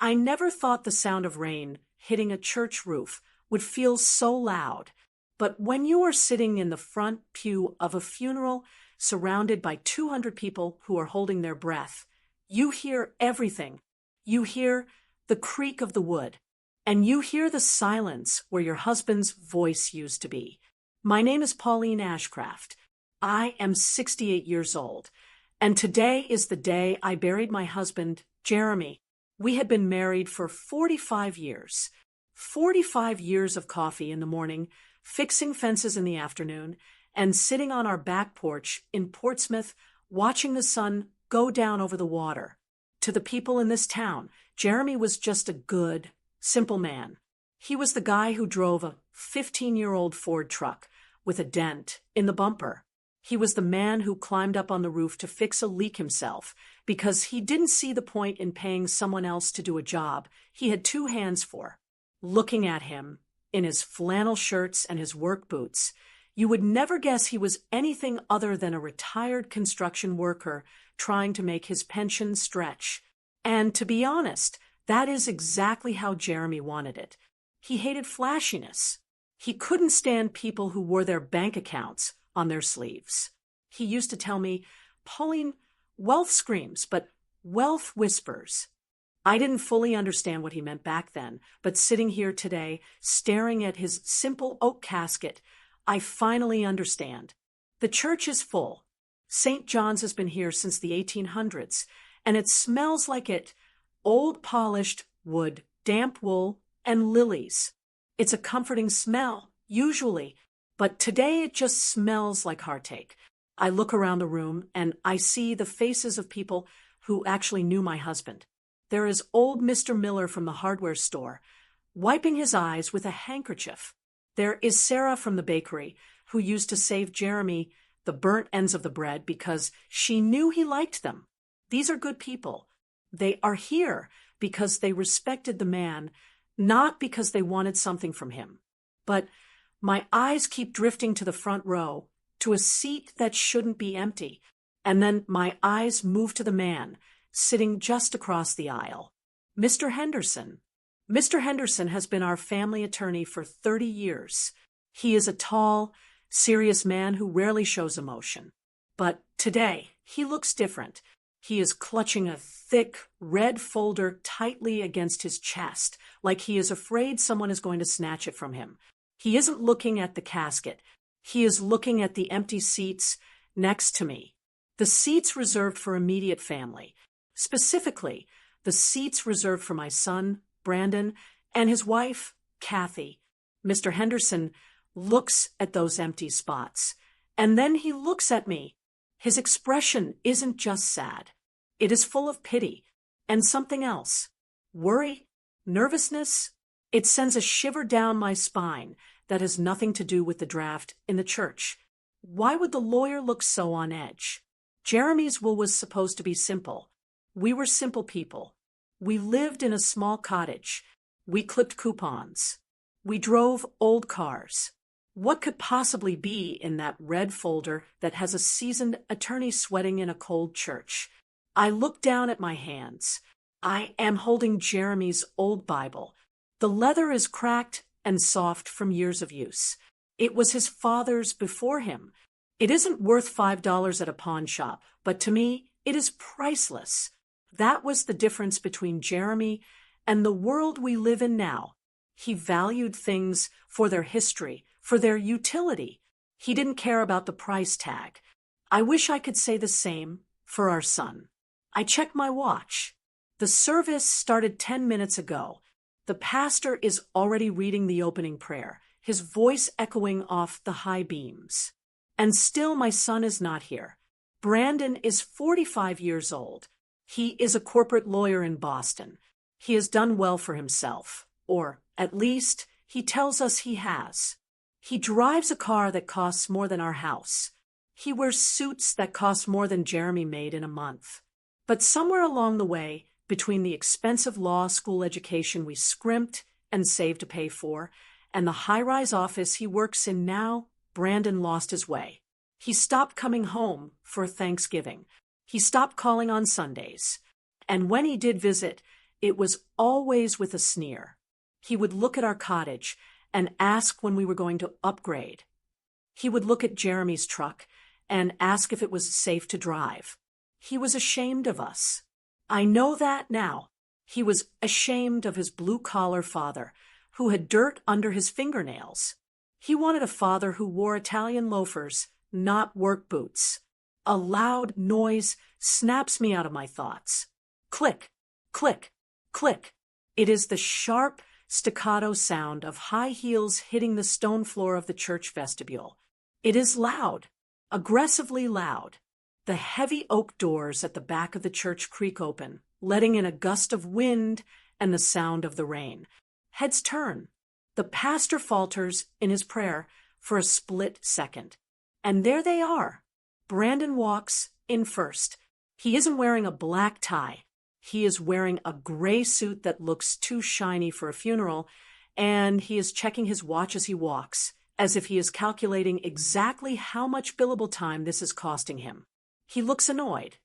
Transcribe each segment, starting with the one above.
I never thought the sound of rain hitting a church roof would feel so loud. But when you are sitting in the front pew of a funeral, surrounded by 200 people who are holding their breath, you hear everything. You hear the creak of the wood, and you hear the silence where your husband's voice used to be. My name is Pauline Ashcraft. I am 68 years old, and today is the day I buried my husband, Jeremy. We had been married for 45 years. 45 years of coffee in the morning, fixing fences in the afternoon, and sitting on our back porch in Portsmouth, watching the sun go down over the water. To the people in this town, Jeremy was just a good, simple man. He was the guy who drove a 15-year-old Ford truck with a dent in the bumper. He was the man who climbed up on the roof to fix a leak himself because he didn't see the point in paying someone else to do a job he had two hands for. Looking at him, in his flannel shirts and his work boots, you would never guess he was anything other than a retired construction worker trying to make his pension stretch. And to be honest, that is exactly how Jeremy wanted it. He hated flashiness. He couldn't stand people who wore their bank accounts on their sleeves. He used to tell me, "Pauline, wealth screams, but wealth whispers." I didn't fully understand what he meant back then, but sitting here today, staring at his simple oak casket, I finally understand. The church is full. St. John's has been here since the 1800s, and it smells like it. Old polished wood, damp wool, and lilies. It's a comforting smell, usually, but today it just smells like heartache. I look around the room and I see the faces of people who actually knew my husband. There is old Mr. Miller from the hardware store, wiping his eyes with a handkerchief. There is Sarah from the bakery, who used to save Jeremy the burnt ends of the bread because she knew he liked them. These are good people. They are here because they respected the man, not because they wanted something from him. But my eyes keep drifting to the front row, to a seat that shouldn't be empty, and then my eyes move to the man sitting just across the aisle. Mr. Henderson. Mr. Henderson has been our family attorney for 30 years. He is a tall, serious man who rarely shows emotion. But today, he looks different. He is clutching a thick, red folder tightly against his chest, like he is afraid someone is going to snatch it from him. He isn't looking at the casket. He is looking at the empty seats next to me. The seats reserved for immediate family. Specifically, the seats reserved for my son, Brandon, and his wife, Kathy. Mr. Henderson looks at those empty spots, and then he looks at me. His expression isn't just sad. It is full of pity and something else. Worry, nervousness. It sends a shiver down my spine that has nothing to do with the draft in the church. Why would the lawyer look so on edge? Jeremy's will was supposed to be simple. We were simple people. We lived in a small cottage. We clipped coupons. We drove old cars. What could possibly be in that red folder that has a seasoned attorney sweating in a cold church? I look down at my hands. I am holding Jeremy's old Bible. The leather is cracked and soft from years of use. It was his father's before him. It isn't worth $5 at a pawn shop, but to me, it is priceless. That was the difference between Jeremy and the world we live in now. He valued things for their history, for their utility. He didn't care about the price tag. I wish I could say the same for our son. I checked my watch. The service started 10 minutes ago. The pastor is already reading the opening prayer, his voice echoing off the high beams. And still my son is not here. Brandon is 45 years old. He is a corporate lawyer in Boston. He has done well for himself, or at least he tells us he has. He drives a car that costs more than our house. He wears suits that cost more than Jeremy made in a month. But somewhere along the way, between the expensive law school education we scrimped and saved to pay for, and the high-rise office he works in now, Brandon lost his way. He stopped coming home for Thanksgiving. He stopped calling on Sundays. And when he did visit, it was always with a sneer. He would look at our cottage and ask when we were going to upgrade. He would look at Jeremy's truck and ask if it was safe to drive. He was ashamed of us. I know that now. He was ashamed of his blue-collar father, who had dirt under his fingernails. He wanted a father who wore Italian loafers, not work boots. A loud noise snaps me out of my thoughts. Click, click, click. It is the sharp, staccato sound of high heels hitting the stone floor of the church vestibule. It is loud, aggressively loud. The heavy oak doors at the back of the church creak open, letting in a gust of wind and the sound of the rain. Heads turn. The pastor falters in his prayer for a split second. And there they are. Brandon walks in first. He isn't wearing a black tie. He is wearing a gray suit that looks too shiny for a funeral, and he is checking his watch as he walks, as if he is calculating exactly how much billable time this is costing him. He looks annoyed.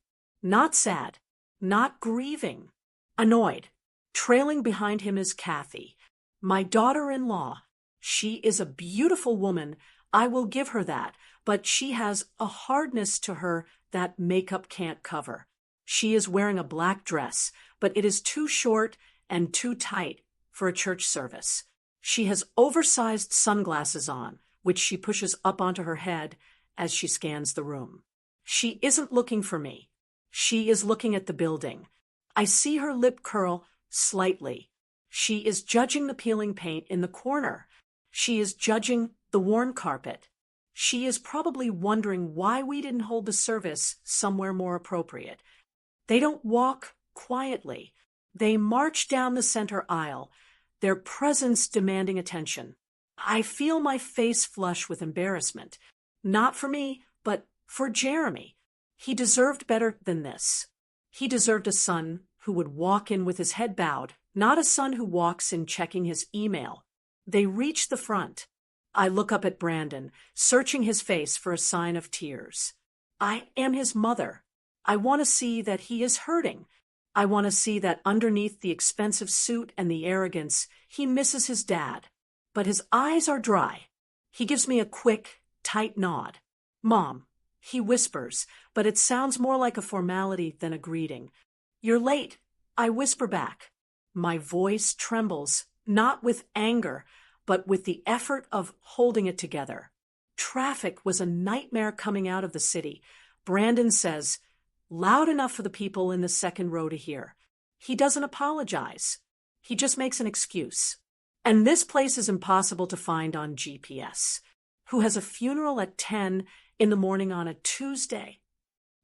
Not sad. Not grieving. Annoyed. Trailing behind him is Kathy, my daughter-in-law. She is a beautiful woman, I will give her that, but she has a hardness to her that makeup can't cover. She is wearing a black dress, but it is too short and too tight for a church service. She has oversized sunglasses on, which she pushes up onto her head as she scans the room. She isn't looking for me. She is looking at the building. I see her lip curl slightly. She is judging the peeling paint in the corner. She is judging the worn carpet. She is probably wondering why we didn't hold the service somewhere more appropriate. They don't walk quietly. They march down the center aisle, their presence demanding attention. I feel my face flush with embarrassment. Not for me, but for Jeremy. He deserved better than this. He deserved a son who would walk in with his head bowed, not a son who walks in checking his email. They reach the front. I look up at Brandon, searching his face for a sign of tears. I am his mother. I want to see that he is hurting. I want to see that underneath the expensive suit and the arrogance, he misses his dad. But his eyes are dry. He gives me a quick, tight nod. Mom, he whispers, but it sounds more like a formality than a greeting. You're late, I whisper back. My voice trembles, not with anger, but with the effort of holding it together. Traffic was a nightmare coming out of the city. Brandon says, loud enough for the people in the second row to hear. He doesn't apologize. He just makes an excuse. And this place is impossible to find on GPS. Who has a funeral at 10 in the morning on a Tuesday?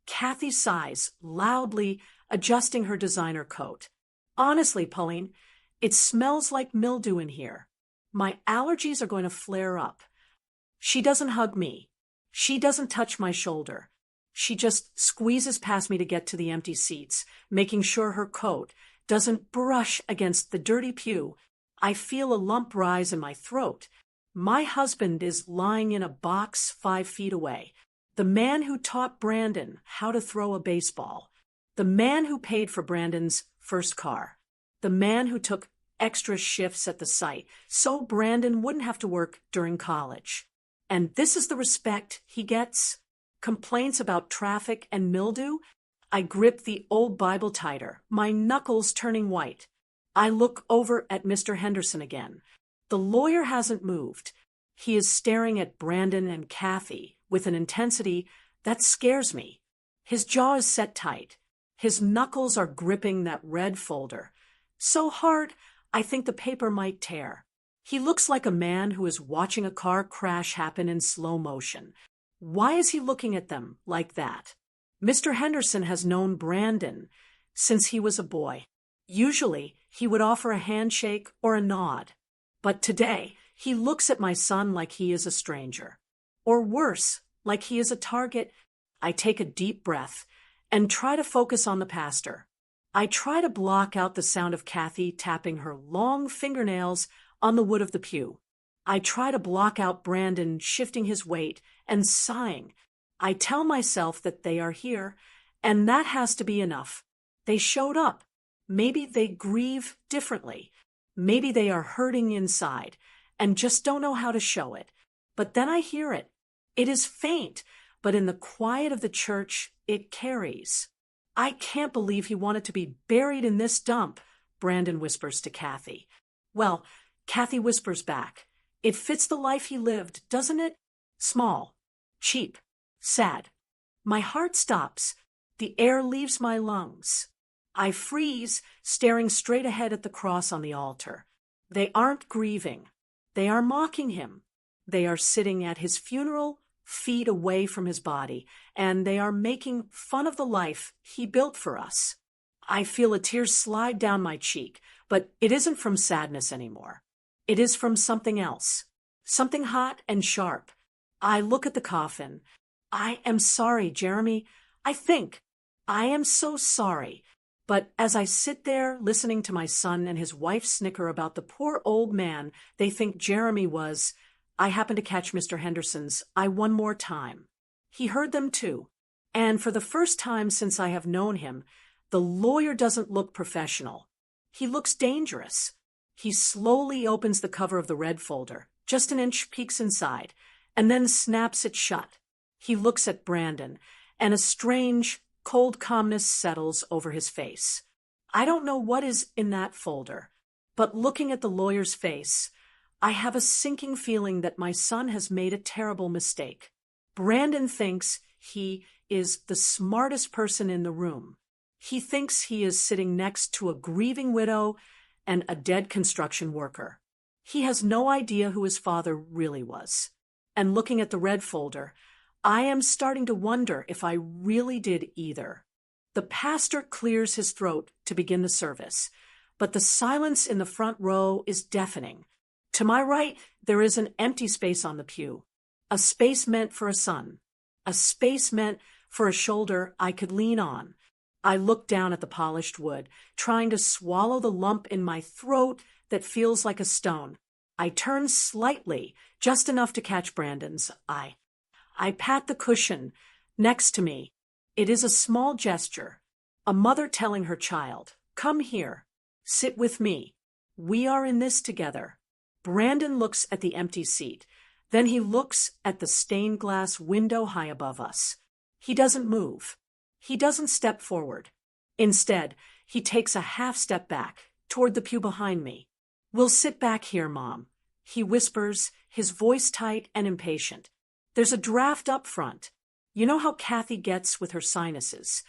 Kathy sighs, loudly adjusting her designer coat. Honestly, Pauline, it smells like mildew in here. My allergies are going to flare up. She doesn't hug me. She doesn't touch my shoulder. She just squeezes past me to get to the empty seats, making sure her coat doesn't brush against the dirty pew. I feel a lump rise in my throat. My husband is lying in a box 5 feet away. The man who taught Brandon how to throw a baseball. The man who paid for Brandon's first car. The man who took extra shifts at the site so Brandon wouldn't have to work during college. And this is the respect he gets? Complaints about traffic and mildew? I grip the old Bible tighter, my knuckles turning white. I look over at Mr. Henderson again. The lawyer hasn't moved. He is staring at Brandon and Kathy with an intensity that scares me. His jaw is set tight. His knuckles are gripping that red folder. So hard, I think the paper might tear. He looks like a man who is watching a car crash happen in slow motion. Why is he looking at them like that? Mr. Henderson has known Brandon since he was a boy. Usually, he would offer a handshake or a nod. But today, he looks at my son like he is a stranger. Or worse, like he is a target. I take a deep breath and try to focus on the pastor. I try to block out the sound of Kathy tapping her long fingernails on the wood of the pew. I try to block out Brandon shifting his weight and sighing. I tell myself that they are here, and that has to be enough. They showed up. Maybe they grieve differently. Maybe they are hurting inside and just don't know how to show it. But then I hear it. It is faint, but in the quiet of the church, it carries. I can't believe he wanted to be buried in this dump, Brandon whispers to Kathy. Well, Kathy whispers back. It fits the life he lived, doesn't it? Small, cheap, sad. My heart stops. The air leaves my lungs. I freeze, staring straight ahead at the cross on the altar. They aren't grieving. They are mocking him. They are sitting at his funeral, feet away from his body, and they are making fun of the life he built for us. I feel a tear slide down my cheek, but it isn't from sadness anymore. It is from something else, something hot and sharp. I look at the coffin. I am sorry, Jeremy. I am so sorry. But as I sit there listening to my son and his wife snicker about the poor old man they think Jeremy was, I happen to catch Mr. Henderson's "I one more time." He heard them too. And for the first time since I have known him, the lawyer doesn't look professional. He looks dangerous. He slowly opens the cover of the red folder, just an inch peeks inside, and then snaps it shut. He looks at Brandon, and a strange, cold calmness settles over his face. I don't know what is in that folder, but looking at the lawyer's face, I have a sinking feeling that my son has made a terrible mistake. Brandon thinks he is the smartest person in the room. He thinks he is sitting next to a grieving widow and a dead construction worker. He has no idea who his father really was. And looking at the red folder, I am starting to wonder if I really did either. The pastor clears his throat to begin the service, but the silence in the front row is deafening. To my right, there is an empty space on the pew, a space meant for a son, a space meant for a shoulder I could lean on. I look down at the polished wood, trying to swallow the lump in my throat that feels like a stone. I turn slightly, just enough to catch Brandon's eye. I pat the cushion next to me. It is a small gesture, a mother telling her child, "Come here, sit with me. We are in this together." Brandon looks at the empty seat. Then he looks at the stained glass window high above us. He doesn't move. He doesn't step forward. Instead, he takes a half step back, toward the pew behind me. "We'll sit back here, Mom," he whispers, his voice tight and impatient. "There's a draft up front. You know how Kathy gets with her sinuses.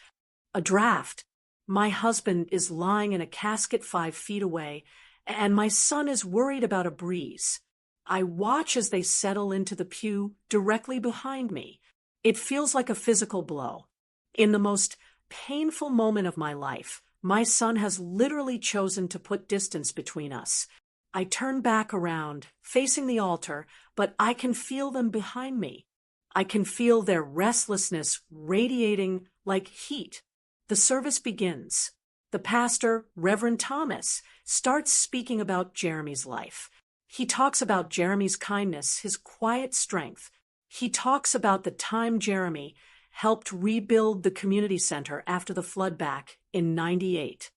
A draft. My husband is lying in a casket 5 feet away, and my son is worried about a breeze. I watch as they settle into the pew directly behind me. It feels like a physical blow. In the most painful moment of my life, my son has literally chosen to put distance between us. I turn back around, facing the altar, but I can feel them behind me. I can feel their restlessness radiating like heat. The service begins. The pastor, Reverend Thomas, starts speaking about Jeremy's life. He talks about Jeremy's kindness, his quiet strength. He talks about the time Jeremy helped rebuild the community center after the flood back in '98.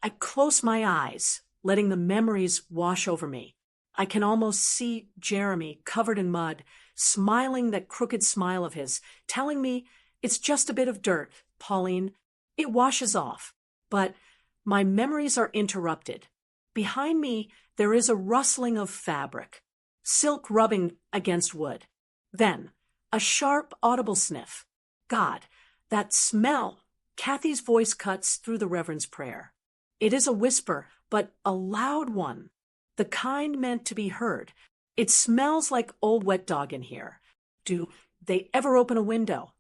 I close my eyes, letting the memories wash over me. I can almost see Jeremy, covered in mud, smiling that crooked smile of his, telling me, "It's just a bit of dirt, Pauline. It washes off." But my memories are interrupted. Behind me, there is a rustling of fabric, silk rubbing against wood. Then, a sharp, audible sniff. God, that smell! Kathy's voice cuts through the Reverend's prayer. It is a whisper, but a loud one, the kind meant to be heard. "It smells like old wet dog in here. Do they ever open a window?"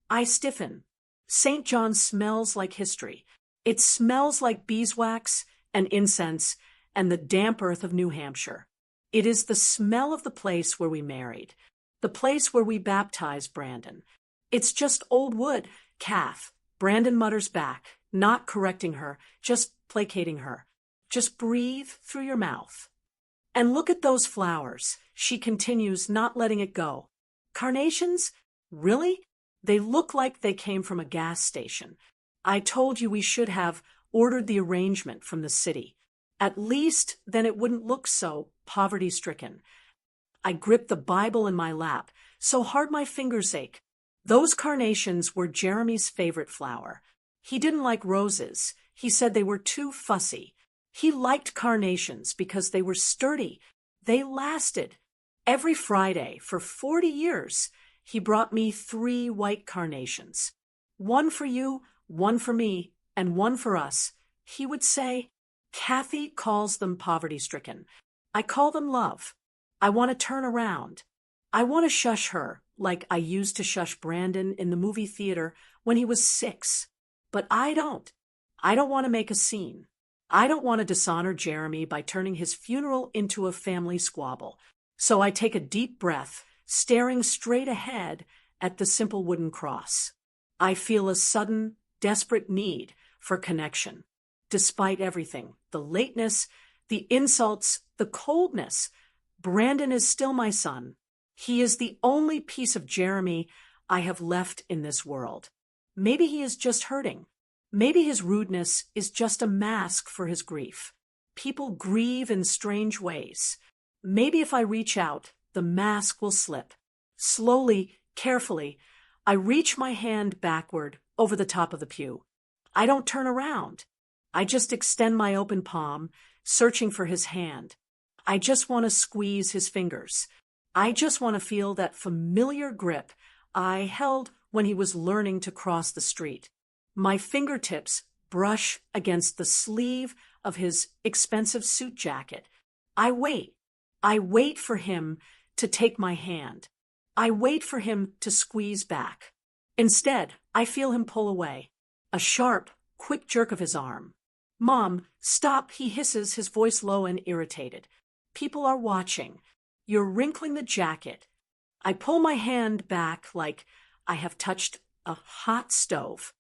I stiffen. St. John smells like history. It smells like beeswax and incense and the damp earth of New Hampshire. It is the smell of the place where we married, the place where we baptized Brandon. "It's just old wood, Kath." Brandon mutters back, not correcting her, just placating her. "Just breathe through your mouth. And look at those flowers," she continues, not letting it go. "Carnations? Really? They look like they came from a gas station. I told you we should have ordered the arrangement from the city. At least then it wouldn't look so poverty-stricken. I gripped the Bible in my lap, so hard my fingers ache. Those carnations were Jeremy's favorite flower. He didn't like roses. He said they were too fussy. He liked carnations because they were sturdy. They lasted. Every Friday for 40 years, he brought me 3 white carnations. One for you, one for me, and one for us. He would say, Kathy calls them poverty-stricken. I call them love. I want to turn around. I want to shush her like I used to shush Brandon in the movie theater when he was 6. But I don't. I don't want to make a scene. I don't want to dishonor Jeremy by turning his funeral into a family squabble. So I take a deep breath, staring straight ahead at the simple wooden cross. I feel a sudden, desperate need for connection. Despite everything, the lateness, the insults, the coldness, Brandon is still my son. He is the only piece of Jeremy I have left in this world. Maybe he is just hurting. Maybe his rudeness is just a mask for his grief. People grieve in strange ways. Maybe if I reach out, the mask will slip. Slowly, carefully, I reach my hand backward over the top of the pew. I don't turn around. I just extend my open palm, searching for his hand. I just want to squeeze his fingers. I just want to feel that familiar grip I held when he was learning to cross the street. My fingertips brush against the sleeve of his expensive suit jacket. I wait. I wait for him to take my hand. I wait for him to squeeze back. Instead, I feel him pull away. A sharp, quick jerk of his arm. Mom, stop, he hisses, his voice low and irritated. People are watching. You're wrinkling the jacket. I pull my hand back like I have touched a hot stove.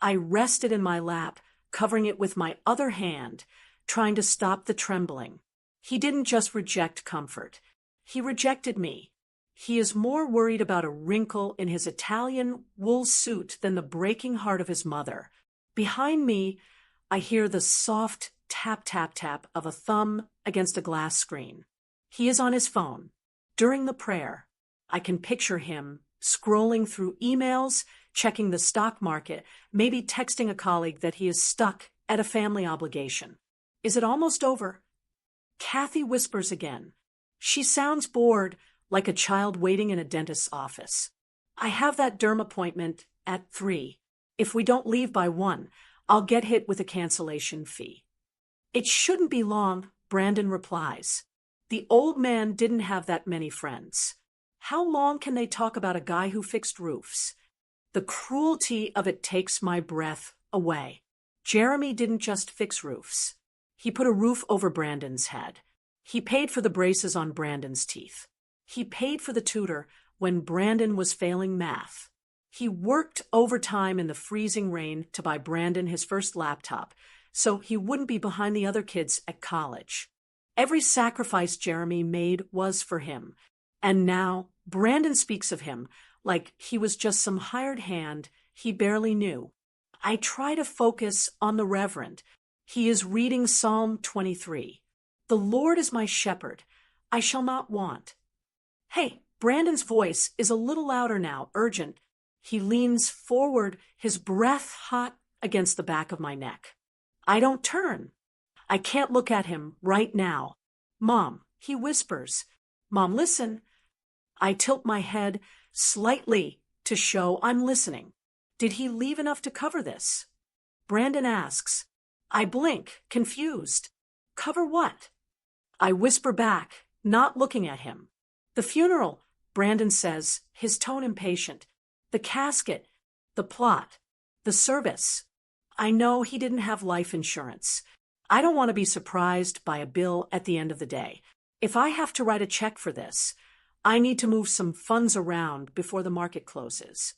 I rest it in my lap, covering it with my other hand, trying to stop the trembling. He didn't just reject comfort. He rejected me. He is more worried about a wrinkle in his Italian wool suit than the breaking heart of his mother. Behind me, I hear the soft tap, tap, tap of a thumb against a glass screen. He is on his phone. During the prayer, I can picture him scrolling through emails, checking the stock market, maybe texting a colleague that he is stuck at a family obligation. Is it almost over? Kathy whispers again. She sounds bored, like a child waiting in a dentist's office. I have that derm appointment at 3. If we don't leave by 1, I'll get hit with a cancellation fee. It shouldn't be long, Brandon replies. The old man didn't have that many friends. How long can they talk about a guy who fixed roofs? The cruelty of it takes my breath away. Jeremy didn't just fix roofs. He put a roof over Brandon's head. He paid for the braces on Brandon's teeth. He paid for the tutor when Brandon was failing math. He worked overtime in the freezing rain to buy Brandon his first laptop, so he wouldn't be behind the other kids at college. Every sacrifice Jeremy made was for him. And now Brandon speaks of him like he was just some hired hand he barely knew. I try to focus on the Reverend. He is reading Psalm 23. The Lord is my shepherd. I shall not want. Hey, Brandon's voice is a little louder now, urgent. He leans forward, his breath hot against the back of my neck. I don't turn. I can't look at him right now. Mom, he whispers. Mom, listen. I tilt my head slightly to show I'm listening. Did he leave enough to cover this? Brandon asks. I blink, confused. Cover what? I whisper back, not looking at him. The funeral, Brandon says, his tone impatient. The casket, the plot, the service. I know he didn't have life insurance. I don't want to be surprised by a bill at the end of the day. If I have to write a check for this, I need to move some funds around before the market closes.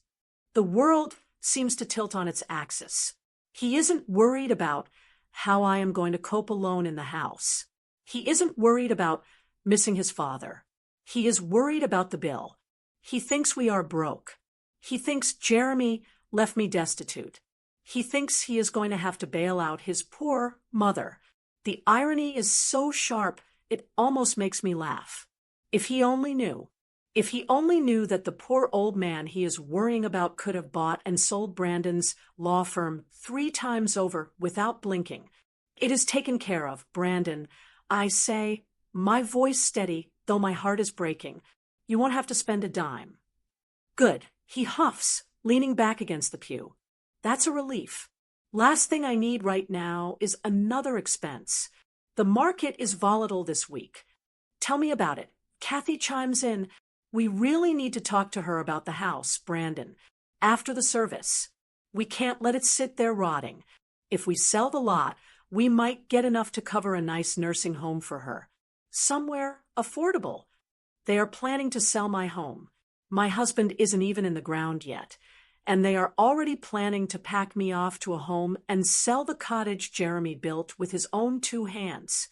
The world seems to tilt on its axis. He isn't worried about how I am going to cope alone in the house. He isn't worried about missing his father. He is worried about the bill. He thinks we are broke. He thinks Jeremy left me destitute. He thinks he is going to have to bail out his poor mother. The irony is so sharp, it almost makes me laugh. If he only knew. If he only knew that the poor old man he is worrying about could have bought and sold Brandon's law firm 3 times over without blinking. It is taken care of, Brandon. I say, my voice steady, though my heart is breaking. You won't have to spend a dime. Good, he huffs, leaning back against the pew. That's a relief. Last thing I need right now is another expense. The market is volatile this week. Tell me about it. Kathy chimes in. We really need to talk to her about the house, Brandon. After the service. We can't let it sit there rotting. If we sell the lot, we might get enough to cover a nice nursing home for her. Somewhere affordable. They are planning to sell my home. My husband isn't even in the ground yet, and they are already planning to pack me off to a home and sell the cottage Jeremy built with his own 2 hands.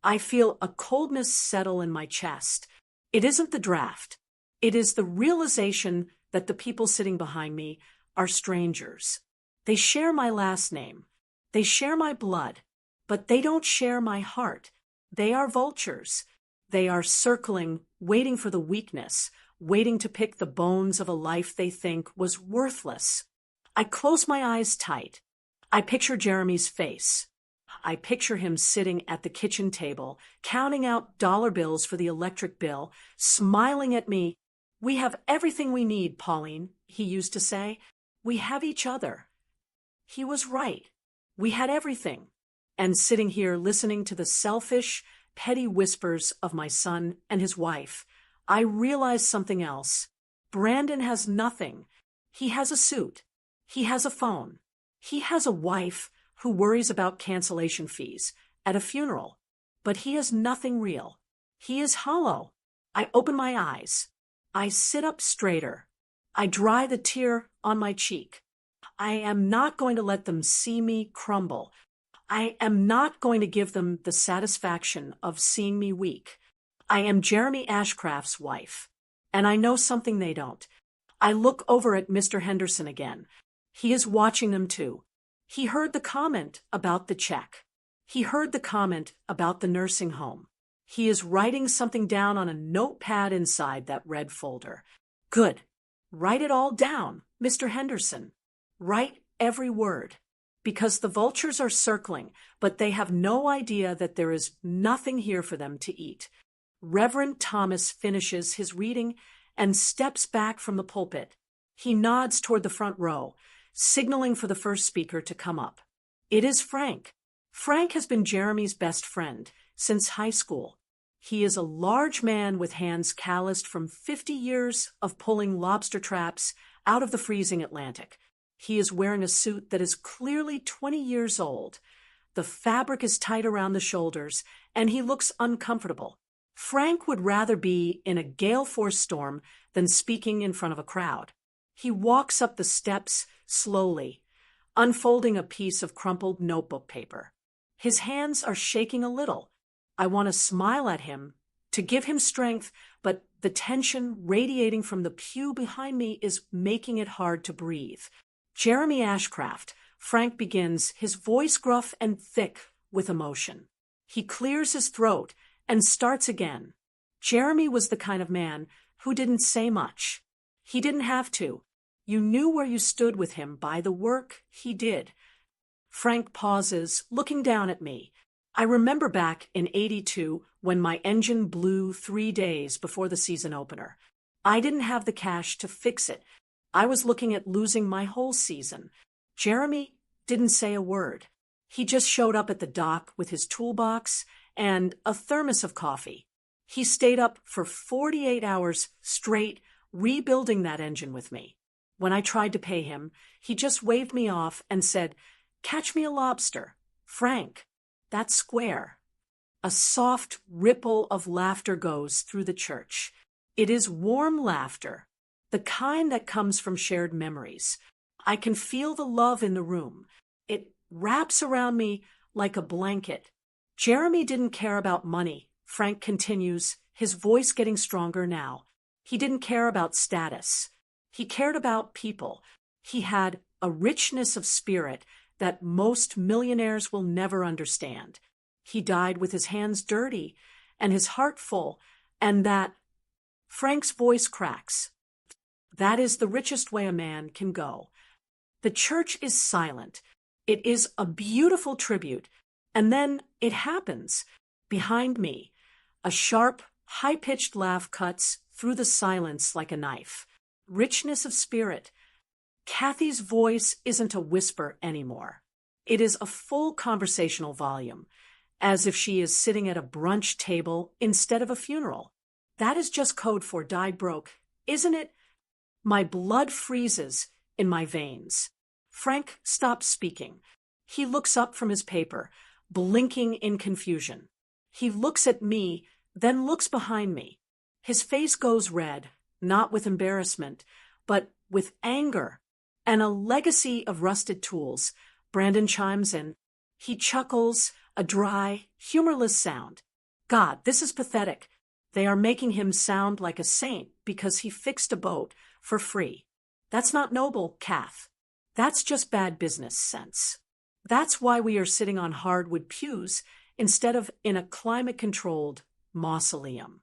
I feel a coldness settle in my chest. It isn't the draft. It is the realization that the people sitting behind me are strangers. They share my last name. They share my blood, but they don't share my heart. They are vultures. They are circling, waiting for the weakness, waiting to pick the bones of a life they think was worthless. I close my eyes tight. I picture Jeremy's face. I picture him sitting at the kitchen table, counting out dollar bills for the electric bill, smiling at me. We have everything we need, Pauline, he used to say. We have each other. He was right. We had everything. And sitting here listening to the selfish, petty whispers of my son and his wife, I realize something else. Brandon has nothing. He has a suit. He has a phone. He has a wife who worries about cancellation fees at a funeral. But he has nothing real. He is hollow. I open my eyes. I sit up straighter. I dry the tear on my cheek. I am not going to let them see me crumble. I am not going to give them the satisfaction of seeing me weak. I am Jeremy Ashcraft's wife, and I know something they don't. I look over at Mr. Henderson again. He is watching them too. He heard the comment about the check. He heard the comment about the nursing home. He is writing something down on a notepad inside that red folder. Good. Write it all down, Mr. Henderson. Write every word. Because the vultures are circling, but they have no idea that there is nothing here for them to eat. Reverend Thomas finishes his reading and steps back from the pulpit. He nods toward the front row, signaling for the first speaker to come up. It is Frank. Frank has been Jeremy's best friend since high school. He is a large man with hands calloused from 50 years of pulling lobster traps out of the freezing Atlantic. He is wearing a suit that is clearly 20 years old. The fabric is tight around the shoulders, and he looks uncomfortable. Frank would rather be in a gale-force storm than speaking in front of a crowd. He walks up the steps slowly, unfolding a piece of crumpled notebook paper. His hands are shaking a little. I want to smile at him, to give him strength, but the tension radiating from the pew behind me is making it hard to breathe. Jeremy Ashcraft, Frank begins, his voice gruff and thick with emotion. He clears his throat and starts again. Jeremy was the kind of man who didn't say much. He didn't have to. You knew where you stood with him by the work he did. Frank pauses, looking down at me. I remember back in '82 when my engine blew 3 days before the season opener. I didn't have the cash to fix it. I was looking at losing my whole season. Jeremy didn't say a word. He just showed up at the dock with his toolbox and a thermos of coffee. He stayed up for 48 hours straight, rebuilding that engine with me. When I tried to pay him, he just waved me off and said, "Catch me a lobster. Frank, that's square." A soft ripple of laughter goes through the church. It is warm laughter, the kind that comes from shared memories. I can feel the love in the room. It wraps around me like a blanket. Jeremy didn't care about money, Frank continues, his voice getting stronger now. He didn't care about status. He cared about people. He had a richness of spirit that most millionaires will never understand. He died with his hands dirty and his heart full, and that Frank's voice cracks. That is the richest way a man can go. The church is silent. It is a beautiful tribute. And then it happens. Behind me, a sharp, high-pitched laugh cuts through the silence like a knife. Richness of spirit. Kathy's voice isn't a whisper anymore. It is a full conversational volume, as if she is sitting at a brunch table instead of a funeral. That is just code for died broke, isn't it? My blood freezes in my veins. Frank stops speaking. He looks up from his paper, blinking in confusion. He looks at me, then looks behind me. His face goes red, not with embarrassment, but with anger and a legacy of rusted tools. Brandon chimes in. He chuckles, a dry, humorless sound. God, this is pathetic. They are making him sound like a saint because he fixed a boat for free. That's not noble, Kath. That's just bad business sense. That's why we are sitting on hardwood pews instead of in a climate-controlled mausoleum.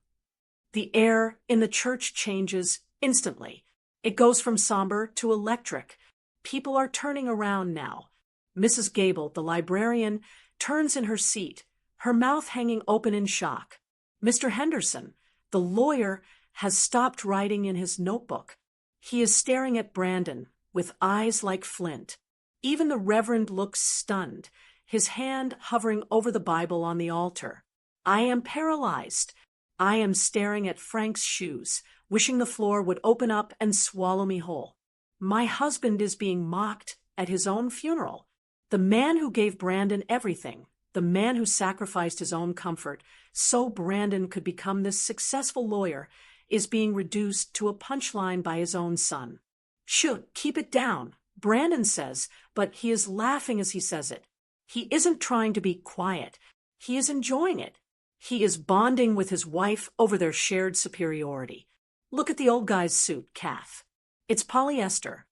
The air in the church changes instantly. It goes from somber to electric. People are turning around now. Mrs. Gable, the librarian, turns in her seat, her mouth hanging open in shock. Mr. Henderson, the lawyer, has stopped writing in his notebook. He is staring at Brandon with eyes like flint. Even the Reverend looks stunned, his hand hovering over the Bible on the altar. I am paralyzed. I am staring at Frank's shoes, wishing the floor would open up and swallow me whole. My husband is being mocked at his own funeral. The man who gave Brandon everything, the man who sacrificed his own comfort so Brandon could become this successful lawyer, is being reduced to a punchline by his own son. Should keep it down, Brandon says, but he is laughing as he says it. He isn't trying to be quiet. He is enjoying it. He is bonding with his wife over their shared superiority. Look at the old guy's suit, Kath. It's polyester.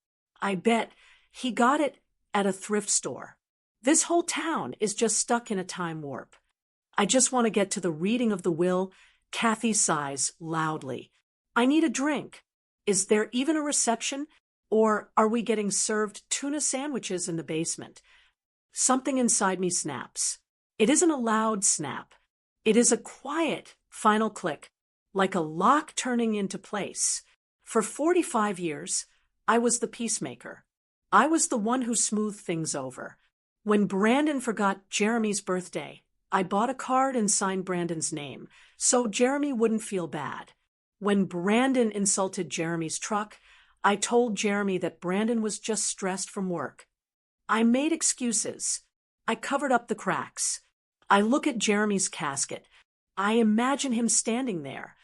I bet he got it at a thrift store. This whole town is just stuck in a time warp. I just want to get to the reading of the will. Kathy sighs loudly. I need a drink. Is there even a reception? Or are we getting served tuna sandwiches in the basement? Something inside me snaps. It isn't a loud snap. It is a quiet, final click, like a lock turning into place. For 45 years, I was the peacemaker. I was the one who smoothed things over. When Brandon forgot Jeremy's birthday, I bought a card and signed Brandon's name, so Jeremy wouldn't feel bad. When Brandon insulted Jeremy's truck, I told Jeremy that Brandon was just stressed from work. I made excuses. I covered up the cracks. I look at Jeremy's casket. I imagine him standing there.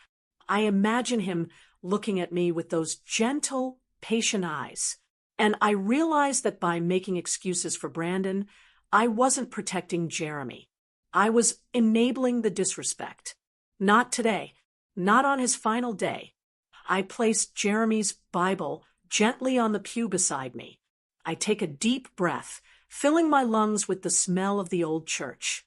I imagine him looking at me with those gentle, patient eyes. And I realized that by making excuses for Brandon, I wasn't protecting Jeremy. I was enabling the disrespect. Not today. Not on his final day. I placed Jeremy's Bible gently on the pew beside me. I take a deep breath, filling my lungs with the smell of the old church.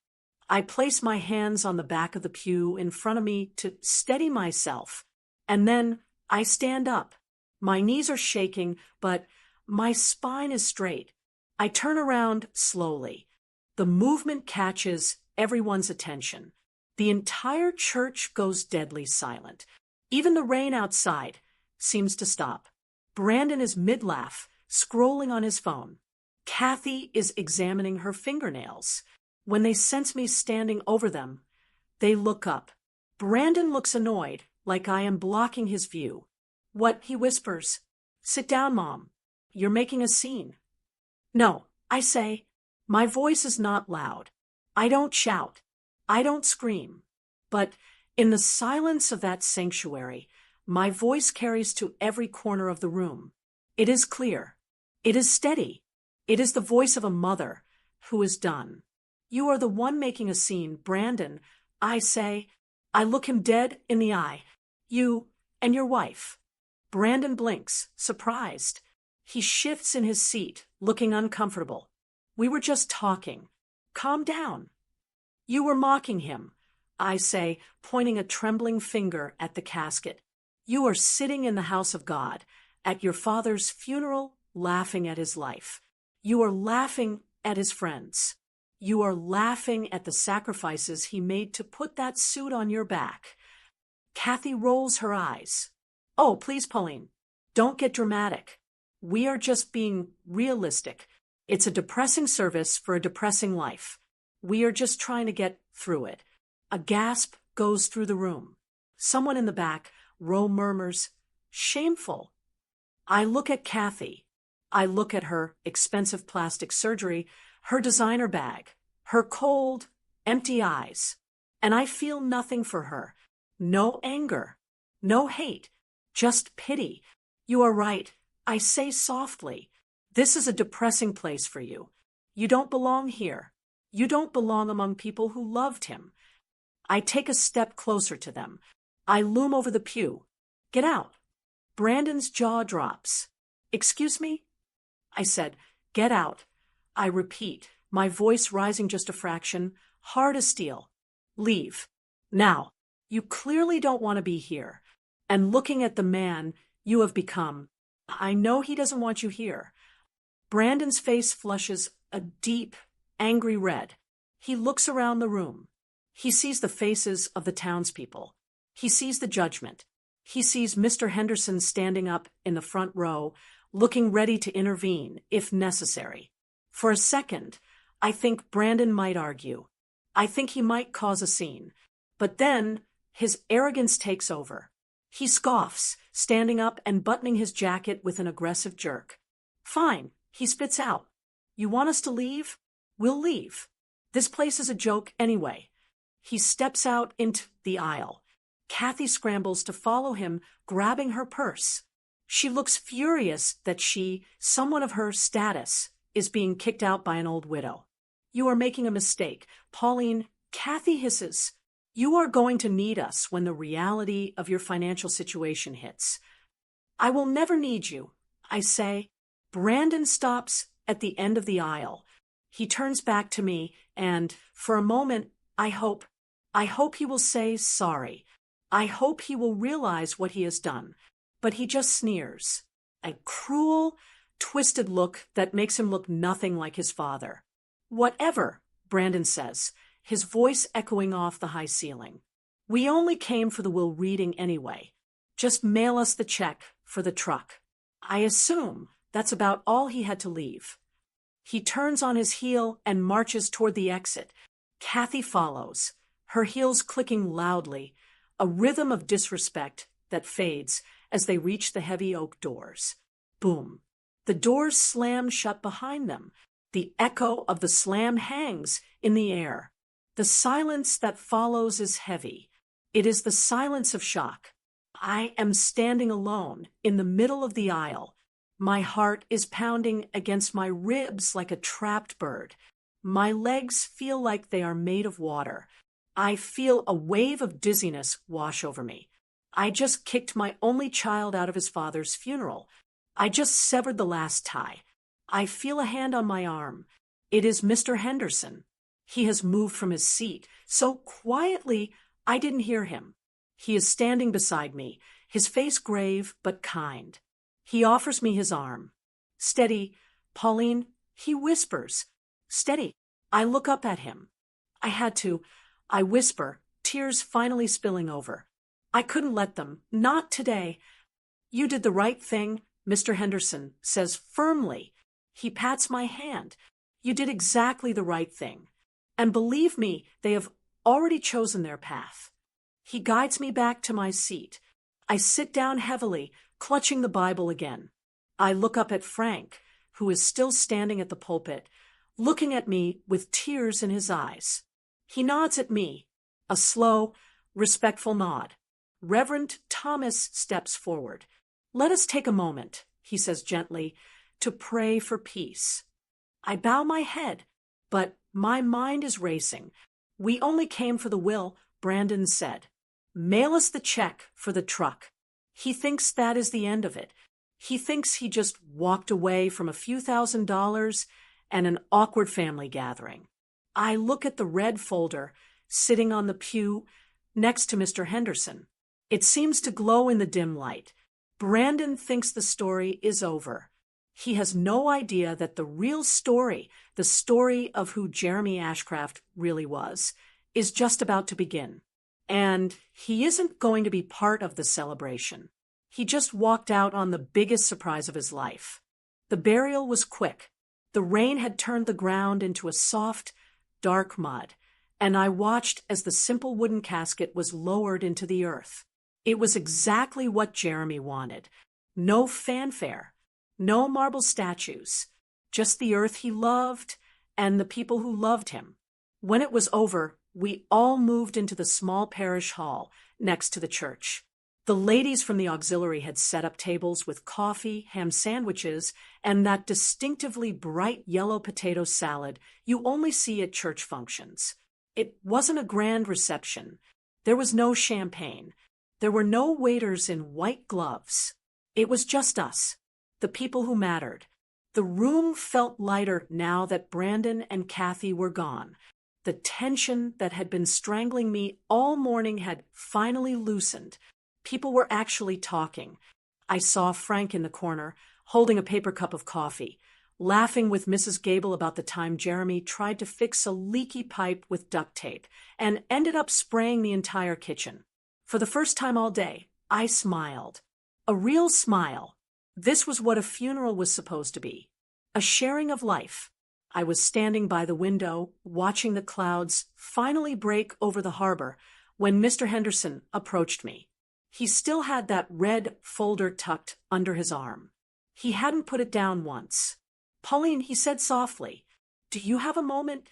I place my hands on the back of the pew in front of me to steady myself, and then I stand up. My knees are shaking, but my spine is straight. I turn around slowly. The movement catches everyone's attention. The entire church goes deadly silent. Even the rain outside seems to stop. Brandon is mid-laugh, scrolling on his phone. Kathy is examining her fingernails. When they sense me standing over them, they look up. Brandon looks annoyed, like I am blocking his view. What, he whispers. Sit down, Mom. You're making a scene. No, I say. My voice is not loud. I don't shout. I don't scream. But in the silence of that sanctuary, my voice carries to every corner of the room. It is clear. It is steady. It is the voice of a mother who is done. You are the one making a scene, Brandon. I say. I look him dead in the eye. You and your wife. Brandon blinks, surprised. He shifts in his seat, looking uncomfortable. We were just talking. Calm down. You were mocking him, I say, pointing a trembling finger at the casket. You are sitting in the house of God, at your father's funeral, laughing at his life. You are laughing at his friends. You are laughing at the sacrifices he made to put that suit on your back. Kathy rolls her eyes. Oh, please, Pauline, don't get dramatic. We are just being realistic. It's a depressing service for a depressing life. We are just trying to get through it. A gasp goes through the room. Someone in the back row murmurs, "Shameful." I look at Kathy. I look at her expensive plastic surgery, her designer bag, her cold, empty eyes, and I feel nothing for her. No anger, no hate, just pity. You are right, I say softly. This is a depressing place for you. You don't belong here. You don't belong among people who loved him. I take a step closer to them. I loom over the pew. Get out. Brandon's jaw drops. Excuse me? I said, get out. I repeat, my voice rising just a fraction, hard as steel. Leave. Now. You clearly don't want to be here. And looking at the man you have become, I know he doesn't want you here. Brandon's face flushes a deep, angry red. He looks around the room. He sees the faces of the townspeople. He sees the judgment. He sees Mr. Henderson standing up in the front row, looking ready to intervene, if necessary. For a second, I think Brandon might argue. I think he might cause a scene. But then, his arrogance takes over. He scoffs, standing up and buttoning his jacket with an aggressive jerk. Fine, he spits out. You want us to leave? We'll leave. This place is a joke anyway. He steps out into the aisle. Kathy scrambles to follow him, grabbing her purse. She looks furious that she, someone of her status, is being kicked out by an old widow. You are making a mistake. Pauline, Kathy hisses. You are going to need us when the reality of your financial situation hits. I will never need you, I say. Brandon stops at the end of the aisle. He turns back to me, and, for a moment, I hope he will say sorry. I hope he will realize what he has done. But he just sneers. A cruel, twisted look that makes him look nothing like his father. Whatever, Brandon says, his voice echoing off the high ceiling. We only came for the will reading anyway. Just mail us the check for the truck. I assume that's about all he had to leave. He turns on his heel and marches toward the exit. Kathy follows, her heels clicking loudly, a rhythm of disrespect that fades as they reach the heavy oak doors. Boom. The doors slam shut behind them. The echo of the slam hangs in the air. The silence that follows is heavy. It is the silence of shock. I am standing alone in the middle of the aisle. My heart is pounding against my ribs like a trapped bird. My legs feel like they are made of water. I feel a wave of dizziness wash over me. I just kicked my only child out of his father's funeral. I just severed the last tie. I feel a hand on my arm. It is Mr. Henderson. He has moved from his seat, so quietly I didn't hear him. He is standing beside me, his face grave but kind. He offers me his arm. Steady, Pauline, he whispers. Steady. I look up at him. I had to. I whisper, tears finally spilling over. I couldn't let them. Not today. You did the right thing, Mr. Henderson says firmly. He pats my hand. You did exactly the right thing. And believe me, they have already chosen their path. He guides me back to my seat. I sit down heavily, clutching the Bible again. I look up at Frank, who is still standing at the pulpit, looking at me with tears in his eyes. He nods at me, a slow, respectful nod. Reverend Thomas steps forward. Let us take a moment, he says gently, to pray for peace. I bow my head, but my mind is racing. We only came for the will, Brandon said. Mail us the check for the truck. He thinks that is the end of it. He thinks he just walked away from a few $1,000s and an awkward family gathering. I look at the red folder sitting on the pew next to Mr. Henderson. It seems to glow in the dim light. Brandon thinks the story is over. He has no idea that the real story, the story of who Jeremy Ashcraft really was, is just about to begin. And he isn't going to be part of the celebration. He just walked out on the biggest surprise of his life. The burial was quick. The rain had turned the ground into a soft, dark mud, and I watched as the simple wooden casket was lowered into the earth. It was exactly what Jeremy wanted. No fanfare, no marble statues, just the earth he loved and the people who loved him. When it was over, we all moved into the small parish hall next to the church. The ladies from the auxiliary had set up tables with coffee, ham sandwiches, and that distinctively bright yellow potato salad you only see at church functions. It wasn't a grand reception. There was no champagne. There were no waiters in white gloves. It was just us, the people who mattered. The room felt lighter now that Brandon and Kathy were gone. The tension that had been strangling me all morning had finally loosened. People were actually talking. I saw Frank in the corner, holding a paper cup of coffee, laughing with Mrs. Gable about the time Jeremy tried to fix a leaky pipe with duct tape and ended up spraying the entire kitchen. For the first time all day, I smiled. A real smile. This was what a funeral was supposed to be. A sharing of life. I was standing by the window, watching the clouds finally break over the harbor, when Mr. Henderson approached me. He still had that red folder tucked under his arm. He hadn't put it down once. "Pauline," he said softly, "do you have a moment?"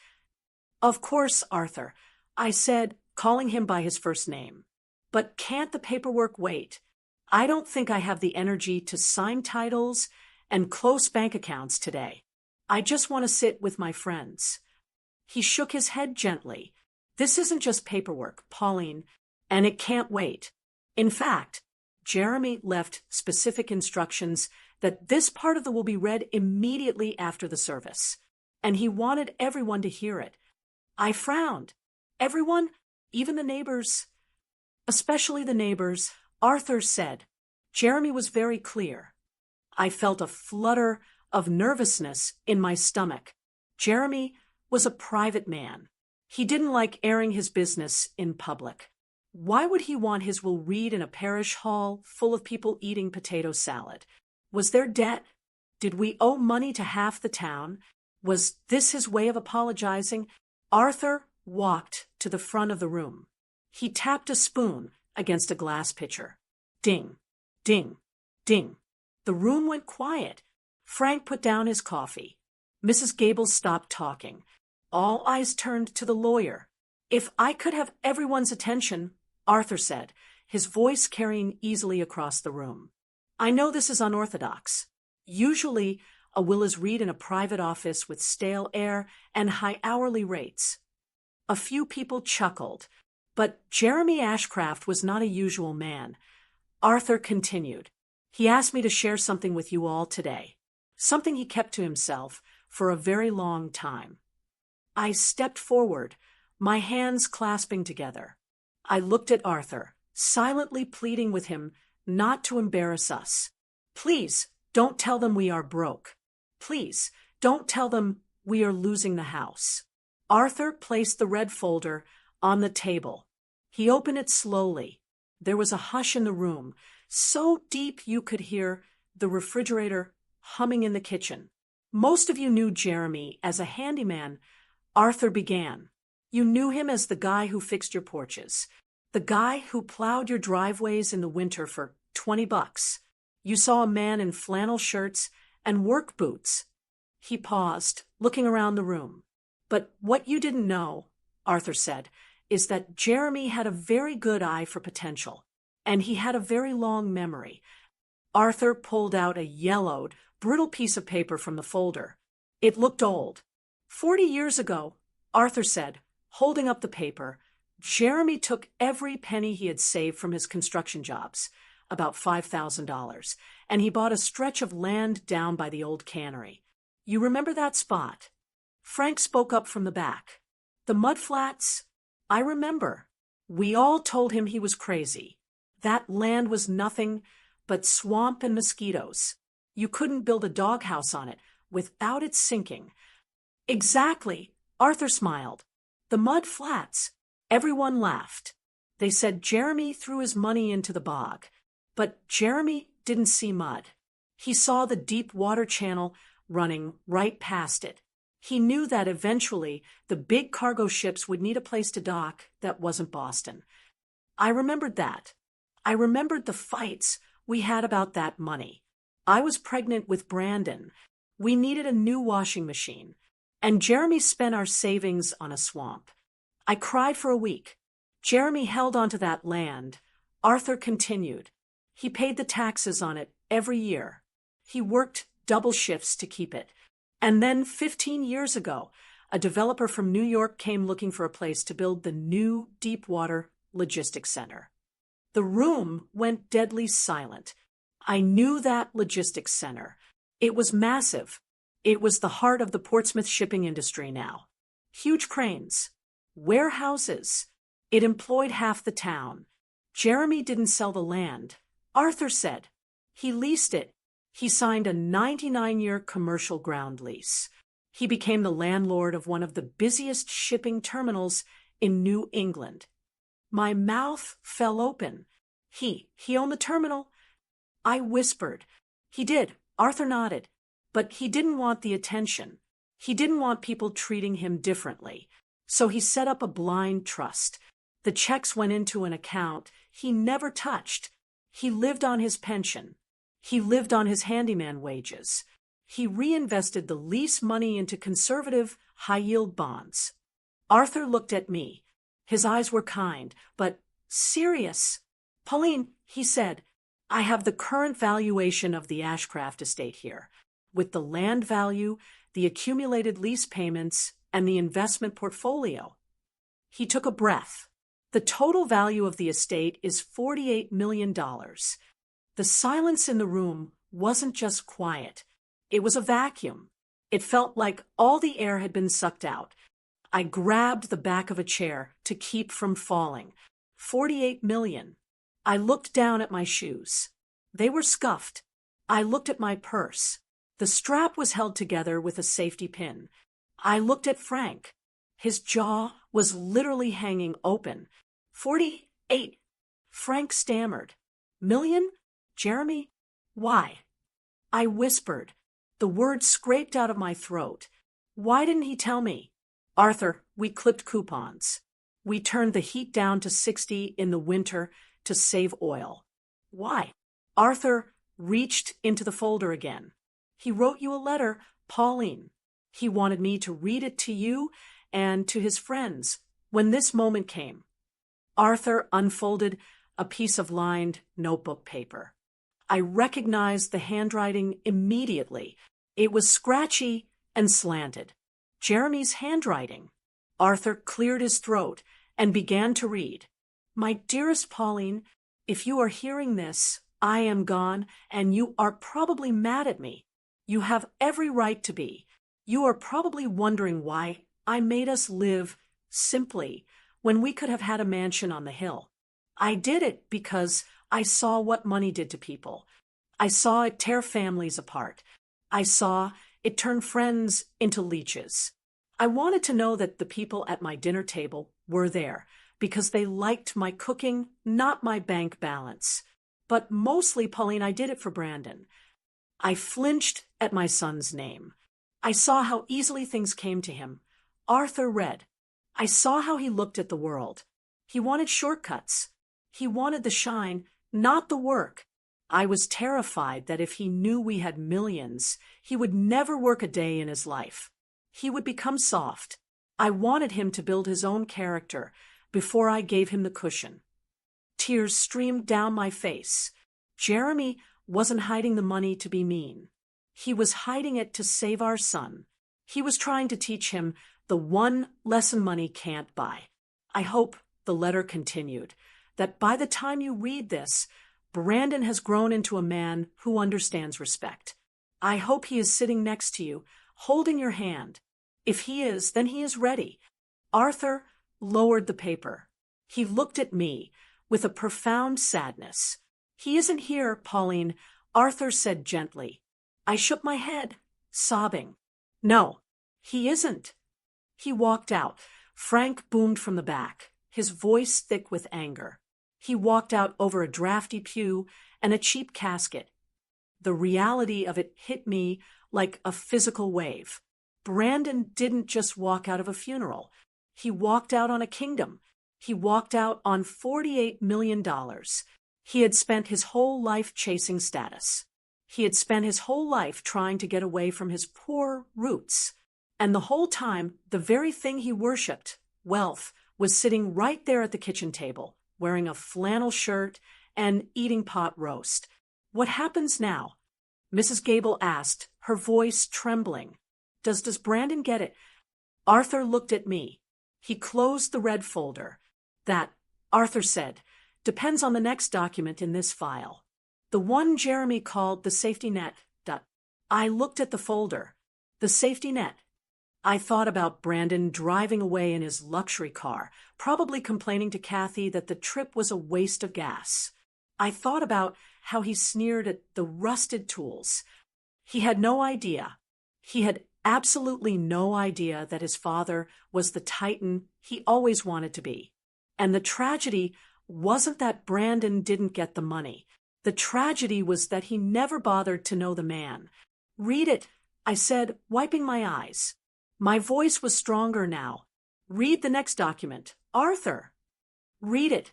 "Of course, Arthur," I said, calling him by his first name. "But can't the paperwork wait? I don't think I have the energy to sign titles and close bank accounts today. I just want to sit with my friends." He shook his head gently. "This isn't just paperwork, Pauline, and it can't wait. In fact, Jeremy left specific instructions that this part of the will be read immediately after the service, and he wanted everyone to hear it." I frowned. "Everyone? Even the neighbors?" "Especially the neighbors," Arthur said. Jeremy was very clear. I felt a flutter of nervousness in my stomach. Jeremy was a private man. He didn't like airing his business in public. Why would he want his will read in a parish hall full of people eating potato salad? Was there debt? Did we owe money to half the town? Was this his way of apologizing? Arthur walked to the front of the room. He tapped a spoon against a glass pitcher. Ding, ding, ding. The room went quiet. Frank put down his coffee. Mrs. Gable stopped talking. All eyes turned to the lawyer. "If I could have everyone's attention," Arthur said, his voice carrying easily across the room. "I know this is unorthodox. Usually, a will is read in a private office with stale air and high hourly rates." A few people chuckled, but Jeremy Ashcraft was not a usual man. Arthur continued. "He asked me to share something with you all today, something he kept to himself for a very long time." I stepped forward, my hands clasping together. I looked at Arthur, silently pleading with him not to embarrass us. "Please, don't tell them we are broke. Please, don't tell them we are losing the house." Arthur placed the red folder on the table. He opened it slowly. There was a hush in the room, so deep you could hear the refrigerator humming in the kitchen. "Most of you knew Jeremy as a handyman," Arthur began. "You knew him as the guy who fixed your porches, the guy who plowed your driveways in the winter for $20. You saw a man in flannel shirts and work boots." He paused, looking around the room. "But what you didn't know," Arthur said, "is that Jeremy had a very good eye for potential, and he had a very long memory." Arthur pulled out a yellowed, brittle piece of paper from the folder. It looked old. 40 years ago, Arthur said, holding up the paper, Jeremy took every penny he had saved from his construction jobs. about $5,000, and he bought a stretch of land down by the old cannery. You remember that spot? Frank spoke up from the back. The mudflats? I remember. We all told him he was crazy. That land was nothing but swamp and mosquitoes. You couldn't build a doghouse on it without it sinking. Exactly, Arthur smiled. The mud flats. Everyone laughed. They said Jeremy threw his money into the bog. But Jeremy didn't see mud. He saw the deep water channel running right past it. He knew that eventually the big cargo ships would need a place to dock that wasn't Boston. I remembered that. I remembered the fights we had about that money. I was pregnant with Brandon. We needed a new washing machine. And Jeremy spent our savings on a swamp. I cried for a week. Jeremy held onto that land. Arthur continued. He paid the taxes on it every year. He worked double shifts to keep it. And then 15 years ago, a developer from New York came looking for a place to build the new deep-water logistics center. The room went deadly silent. I knew that logistics center. It was massive. It was the heart of the Portsmouth shipping industry now. Huge cranes, warehouses. It employed half the town. Jeremy didn't sell the land. Arthur said. He leased it. He signed a 99-year commercial ground lease. He became the landlord of one of the busiest shipping terminals in New England. My mouth fell open. He owned the terminal. I whispered. He did. Arthur nodded. But he didn't want the attention. He didn't want people treating him differently. So he set up a blind trust. The checks went into an account he never touched. He lived on his pension. He lived on his handyman wages. He reinvested the lease money into conservative, high-yield bonds. Arthur looked at me. His eyes were kind, but serious. Pauline, he said, I have the current valuation of the Ashcraft estate here, with the land value, the accumulated lease payments, and the investment portfolio. He took a breath. The total value of the estate is $48 million. The silence in the room wasn't just quiet. It was a vacuum. It felt like all the air had been sucked out. I grabbed the back of a chair to keep from falling. 48 million. I looked down at my shoes. They were scuffed. I looked at my purse. The strap was held together with a safety pin. I looked at Frank. His jaw was literally hanging open. 48. Frank stammered. Million? Jeremy? Why? I whispered. The words scraped out of my throat. Why didn't he tell me? Arthur, we clipped coupons. We turned the heat down to 60 in the winter to save oil. Why? Arthur reached into the folder again. He wrote you a letter, Pauline. He wanted me to read it to you and to his friends when this moment came. Arthur unfolded a piece of lined notebook paper. I recognized the handwriting immediately. It was scratchy and slanted. Jeremy's handwriting. Arthur cleared his throat and began to read. My dearest Pauline, if you are hearing this, I am gone, and you are probably mad at me. You have every right to be. You are probably wondering why I made us live simply when we could have had a mansion on the hill. I did it because I saw what money did to people. I saw it tear families apart. I saw it turn friends into leeches. I wanted to know that the people at my dinner table were there because they liked my cooking, not my bank balance. But mostly, Pauline, I did it for Brandon. I flinched at my son's name. I saw how easily things came to him. Arthur read. I saw how he looked at the world. He wanted shortcuts. He wanted the shine, not the work. I was terrified that if he knew we had millions, he would never work a day in his life. He would become soft. I wanted him to build his own character before I gave him the cushion. Tears streamed down my face. Jeremy wasn't hiding the money to be mean. He was hiding it to save our son. He was trying to teach him the one lesson money can't buy. I hope, the letter continued, that by the time you read this, Brandon has grown into a man who understands respect. I hope he is sitting next to you, holding your hand. If he is, then he is ready." Arthur lowered the paper. He looked at me with a profound sadness. "He isn't here, Pauline," Arthur said gently. I shook my head, sobbing. "No, he isn't." He walked out. Frank boomed from the back, his voice thick with anger. He walked out over a drafty pew and a cheap casket. The reality of it hit me like a physical wave. Brandon didn't just walk out of a funeral. He walked out on a kingdom. He walked out on $48 million. He had spent his whole life chasing status. He had spent his whole life trying to get away from his poor roots. And the whole time, the very thing he worshipped, wealth, was sitting right there at the kitchen table, wearing a flannel shirt and eating pot roast. "What happens now?" Mrs. Gable asked, her voice trembling. Does Brandon get it?" Arthur looked at me. He closed the red folder. "That," Arthur said, "depends on the next document in this file. The one Jeremy called the safety net. I looked at the folder. The safety net. I thought about Brandon driving away in his luxury car, probably complaining to Kathy that the trip was a waste of gas. I thought about how he sneered at the rusted tools. He had no idea. He had absolutely no idea that his father was the titan he always wanted to be. And the tragedy wasn't that Brandon didn't get the money. The tragedy was that he never bothered to know the man. "Read it," I said, wiping my eyes. My voice was stronger now. "Read the next document, Arthur." "Read it,"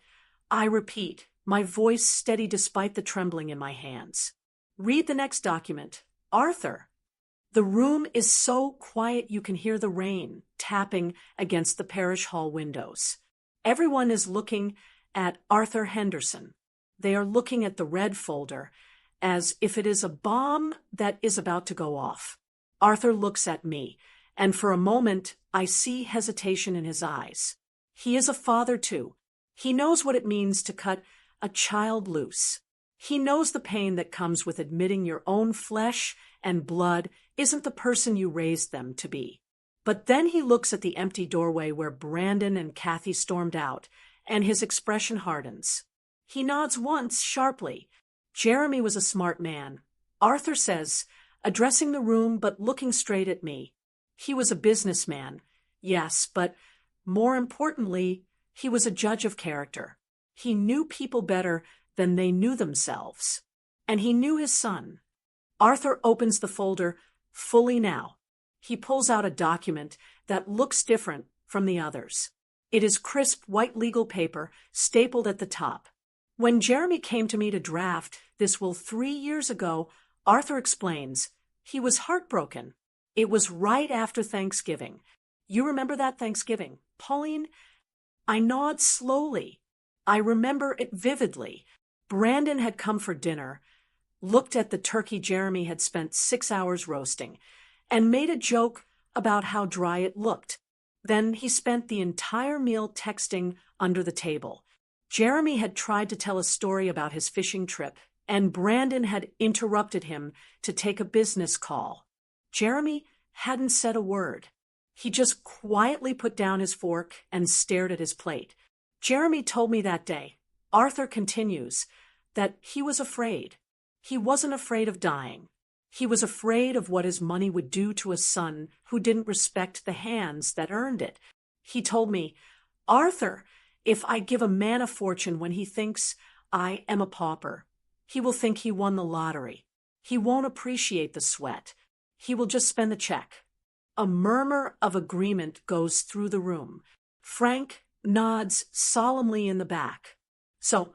I repeat, my voice steady despite the trembling in my hands. "Read the next document, Arthur." The room is so quiet you can hear the rain tapping against the parish hall windows. Everyone is looking at Arthur Henderson. They are looking at the red folder as if it is a bomb that is about to go off. Arthur looks at me, and for a moment I see hesitation in his eyes. He is a father too. He knows what it means to cut a child loose. He knows the pain that comes with admitting your own flesh and blood isn't the person you raised them to be. But then he looks at the empty doorway where Brandon and Kathy stormed out, and his expression hardens. He nods once sharply. Jeremy was a smart man, Arthur says, addressing the room but looking straight at me. He was a businessman, yes, but more importantly, he was a judge of character. He knew people better than they knew themselves. And he knew his son. Arthur opens the folder fully now. He pulls out a document that looks different from the others. It is crisp white legal paper stapled at the top. "When Jeremy came to me to draft this will 3 years ago," Arthur explains, "he was heartbroken. It was right after Thanksgiving. You remember that Thanksgiving, Pauline?" I nod slowly. I remember it vividly. Brandon had come for dinner, looked at the turkey Jeremy had spent 6 hours roasting, and made a joke about how dry it looked. Then he spent the entire meal texting under the table. Jeremy had tried to tell a story about his fishing trip, and Brandon had interrupted him to take a business call. Jeremy hadn't said a word. He just quietly put down his fork and stared at his plate. Jeremy told me that day, Arthur continues, that he was afraid. He wasn't afraid of dying. He was afraid of what his money would do to a son who didn't respect the hands that earned it. He told me, "Arthur, if I give a man a fortune when he thinks I am a pauper, he will think he won the lottery. He won't appreciate the sweat. He will just spend the check." A murmur of agreement goes through the room. Frank nods solemnly in the back. So,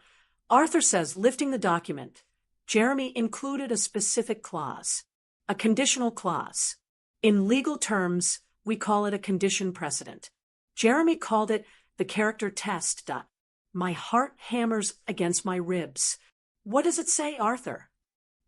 Arthur says, lifting the document, Jeremy included a specific clause, a conditional clause. In legal terms, we call it a condition precedent. Jeremy called it the character test. My heart hammers against my ribs. "What does it say, Arthur?"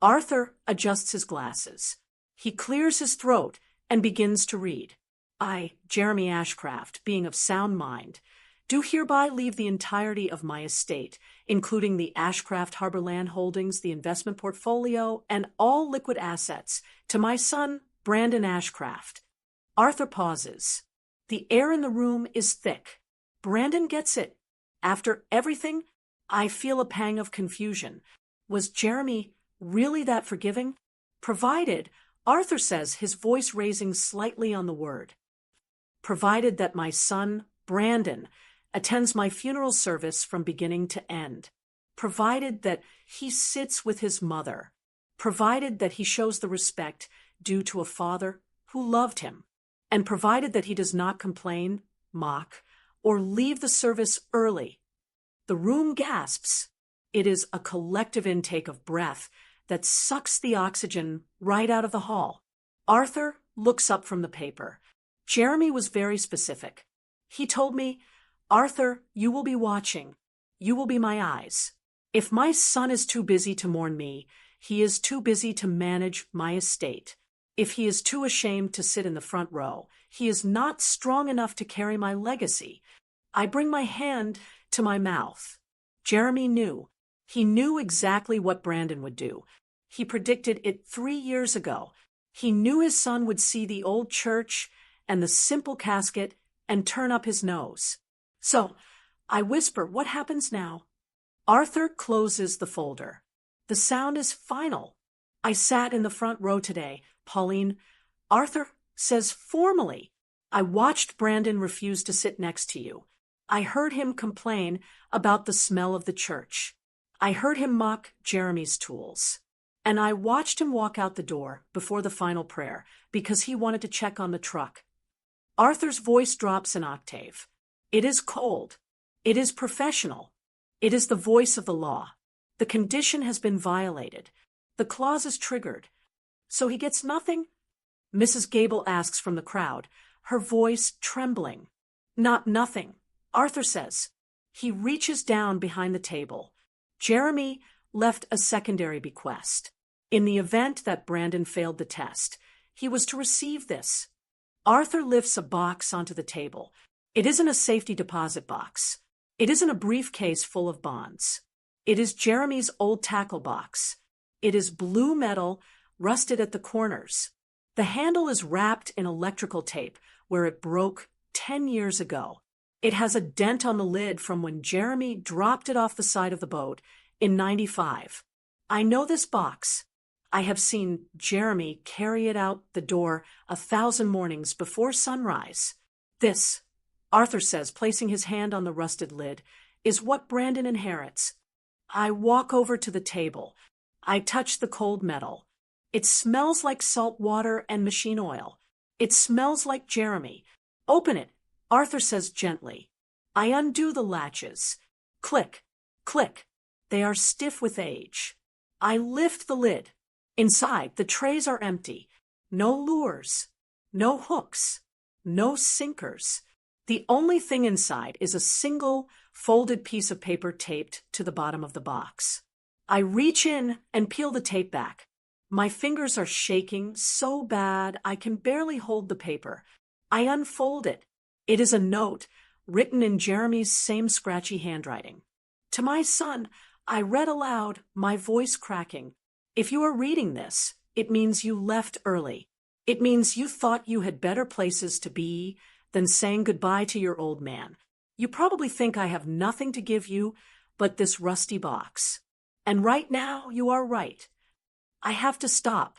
Arthur adjusts his glasses. He clears his throat and begins to read. I, Jeremy Ashcraft, being of sound mind, do hereby leave the entirety of my estate, including the Ashcraft Harbor Land Holdings, the investment portfolio, and all liquid assets, to my son, Brandon Ashcraft. Arthur pauses. The air in the room is thick. Brandon gets it. After everything, I feel a pang of confusion. Was Jeremy really that forgiving? Provided, Arthur says, his voice raising slightly on the word. Provided that my son, Brandon, attends my funeral service from beginning to end. Provided that he sits with his mother. Provided that he shows the respect due to a father who loved him. And provided that he does not complain, mock, or leave the service early. The room gasps. It is a collective intake of breath that sucks the oxygen right out of the hall. Arthur looks up from the paper. Jeremy was very specific. He told me, Arthur, you will be watching. You will be my eyes. If my son is too busy to mourn me, he is too busy to manage my estate. If he is too ashamed to sit in the front row, he is not strong enough to carry my legacy. I bring my hand to my mouth. Jeremy knew. He knew exactly what Brandon would do. He predicted it 3 years ago. He knew his son would see the old church and the simple casket and turn up his nose. So, I whisper, what happens now? Arthur closes the folder. The sound is final. I sat in the front row today, Pauline. Arthur says formally, I watched Brandon refuse to sit next to you. I heard him complain about the smell of the church. I heard him mock Jeremy's tools. And I watched him walk out the door before the final prayer because he wanted to check on the truck. Arthur's voice drops an octave. It is cold. It is professional. It is the voice of the law. The condition has been violated. The clause is triggered. So he gets nothing? Mrs. Gable asks from the crowd, her voice trembling. Not nothing, Arthur says. He reaches down behind the table. Jeremy left a secondary bequest. In the event that Brandon failed the test, he was to receive this. Arthur lifts a box onto the table. It isn't a safety deposit box. It isn't a briefcase full of bonds. It is Jeremy's old tackle box. It is blue metal, rusted at the corners. The handle is wrapped in electrical tape where it broke 10 years ago. It has a dent on the lid from when Jeremy dropped it off the side of the boat in '95. I know this box. I have seen Jeremy carry it out the door 1,000 mornings before sunrise. This, Arthur says, placing his hand on the rusted lid, is what Brandon inherits. I walk over to the table. I touch the cold metal. It smells like salt water and machine oil. It smells like Jeremy. Open it, Arthur says gently. I undo the latches. Click, click. They are stiff with age. I lift the lid. Inside, the trays are empty. No lures, no hooks, no sinkers. The only thing inside is a single folded piece of paper taped to the bottom of the box. I reach in and peel the tape back. My fingers are shaking so bad I can barely hold the paper. I unfold it. It is a note written in Jeremy's same scratchy handwriting. To my son, I read aloud, my voice cracking. If you are reading this, it means you left early. It means you thought you had better places to be than saying goodbye to your old man. You probably think I have nothing to give you but this rusty box. And right now, you are right. I have to stop.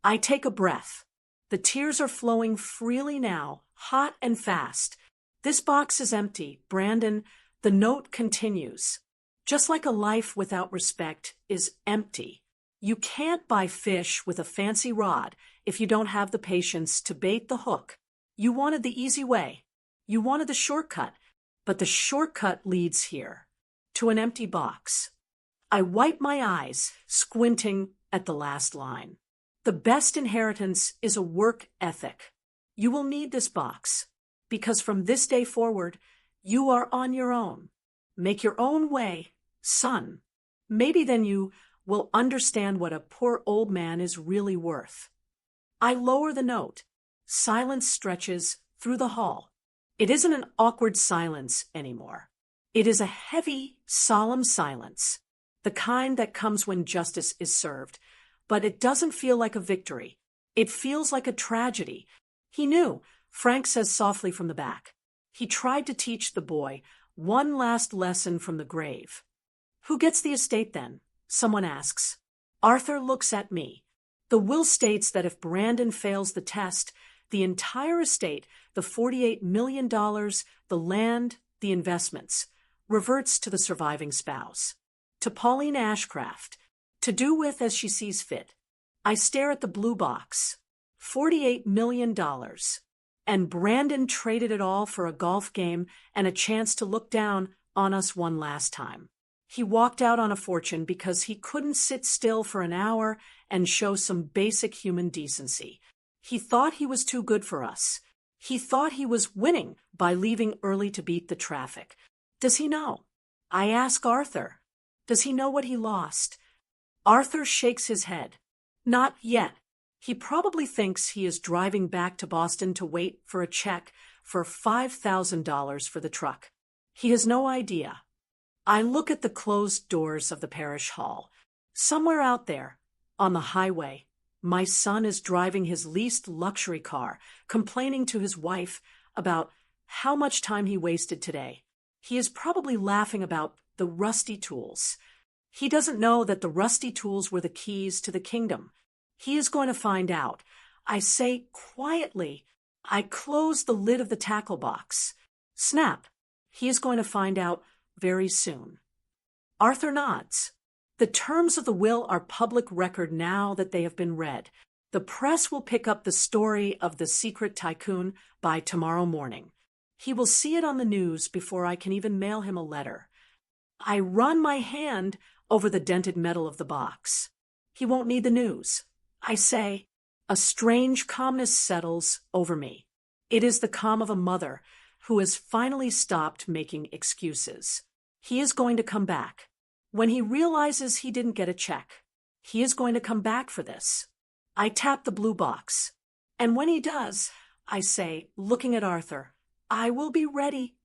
I take a breath. The tears are flowing freely now, hot and fast. This box is empty, Brandon. The note continues. Just like a life without respect is empty. You can't buy fish with a fancy rod if you don't have the patience to bait the hook. You wanted the easy way. You wanted the shortcut, but the shortcut leads here, to an empty box. I wipe my eyes, squinting at the last line. The best inheritance is a work ethic. You will need this box, because from this day forward, you are on your own. Make your own way, son. Maybe then you will understand what a poor old man is really worth. I lower the note. Silence stretches through the hall. It isn't an awkward silence anymore. It is a heavy, solemn silence, the kind that comes when justice is served. But it doesn't feel like a victory. It feels like a tragedy. He knew, Frank says softly from the back. He tried to teach the boy one last lesson from the grave. Who gets the estate then? Someone asks. Arthur looks at me. The will states that if Brandon fails the test, the entire estate, the $48 million, the land, the investments, reverts to the surviving spouse, to Pauline Ashcraft, to do with as she sees fit. I stare at the blue box. $48 million. And Brandon traded it all for a golf game and a chance to look down on us one last time. He walked out on a fortune because he couldn't sit still for an hour and show some basic human decency. He thought he was too good for us. He thought he was winning by leaving early to beat the traffic. Does he know? I ask Arthur. Does he know what he lost? Arthur shakes his head. Not yet. He probably thinks he is driving back to Boston to wait for a check for $5,000 for the truck. He has no idea. I look at the closed doors of the parish hall. Somewhere out there, on the highway, my son is driving his leased luxury car, complaining to his wife about how much time he wasted today. He is probably laughing about the rusty tools. He doesn't know that the rusty tools were the keys to the kingdom. He is going to find out. I say quietly. I close the lid of the tackle box. Snap. He is going to find out very soon. Arthur nods. The terms of the will are public record now that they have been read. The press will pick up the story of the secret tycoon by tomorrow morning. He will see it on the news before I can even mail him a letter. I run my hand over the dented metal of the box. He won't need the news. I say, a strange calmness settles over me. It is the calm of a mother who has finally stopped making excuses. He is going to come back. When he realizes he didn't get a check, he is going to come back for this. I tap the blue box. And when he does, I say, looking at Arthur, I will be ready.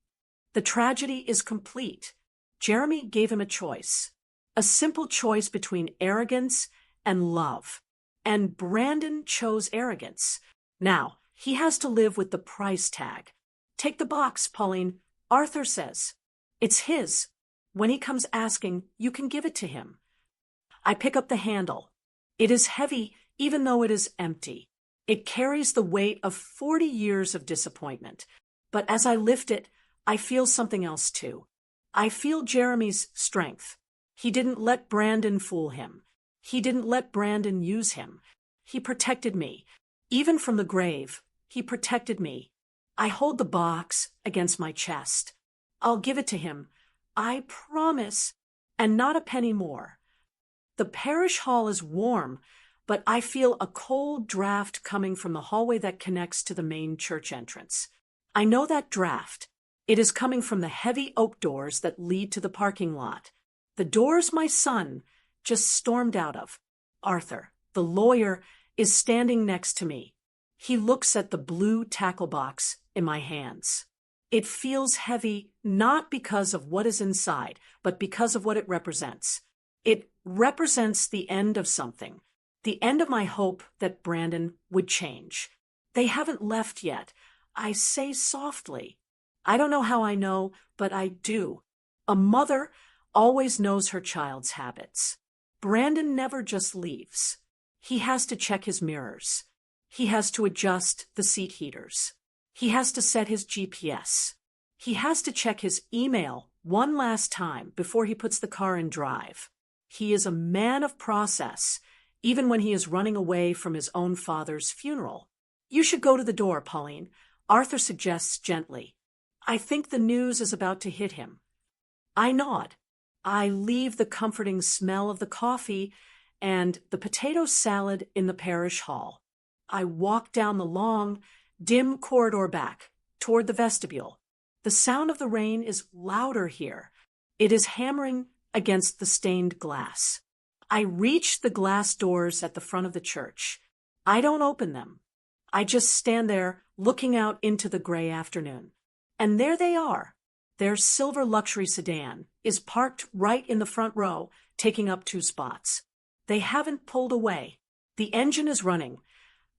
The tragedy is complete. Jeremy gave him a choice. A simple choice between arrogance and love. And Brandon chose arrogance. Now, he has to live with the price tag. Take the box, Pauline. Arthur says. It's his. When he comes asking, you can give it to him. I pick up the handle. It is heavy, even though it is empty. It carries the weight of 40 years of disappointment. But as I lift it, I feel something else too. I feel Jeremy's strength. He didn't let Brandon fool him. He didn't let Brandon use him. He protected me. Even from the grave, he protected me. I hold the box against my chest. I'll give it to him. I promise. And not a penny more. The parish hall is warm, but I feel a cold draft coming from the hallway that connects to the main church entrance. I know that draft. It is coming from the heavy oak doors that lead to the parking lot. The doors my son just stormed out of. Arthur, the lawyer, is standing next to me. He looks at the blue tackle box in my hands. It feels heavy not because of what is inside, but because of what it represents. It represents the end of something, the end of my hope that Brandon would change. They haven't left yet. I say softly. I don't know how I know, but I do. A mother always knows her child's habits. Brandon never just leaves. He has to check his mirrors. He has to adjust the seat heaters. He has to set his GPS. He has to check his email one last time before he puts the car in drive. He is a man of process, even when he is running away from his own father's funeral. You should go to the door, Pauline, Arthur suggests gently. I think the news is about to hit him. I nod. I leave the comforting smell of the coffee and the potato salad in the parish hall. I walk down the long, dim corridor back toward the vestibule. The sound of the rain is louder here. It is hammering against the stained glass. I reach the glass doors at the front of the church. I don't open them. I just stand there looking out into the gray afternoon. And there they are. Their silver luxury sedan is parked right in the front row, taking up 2 spots. They haven't pulled away. The engine is running.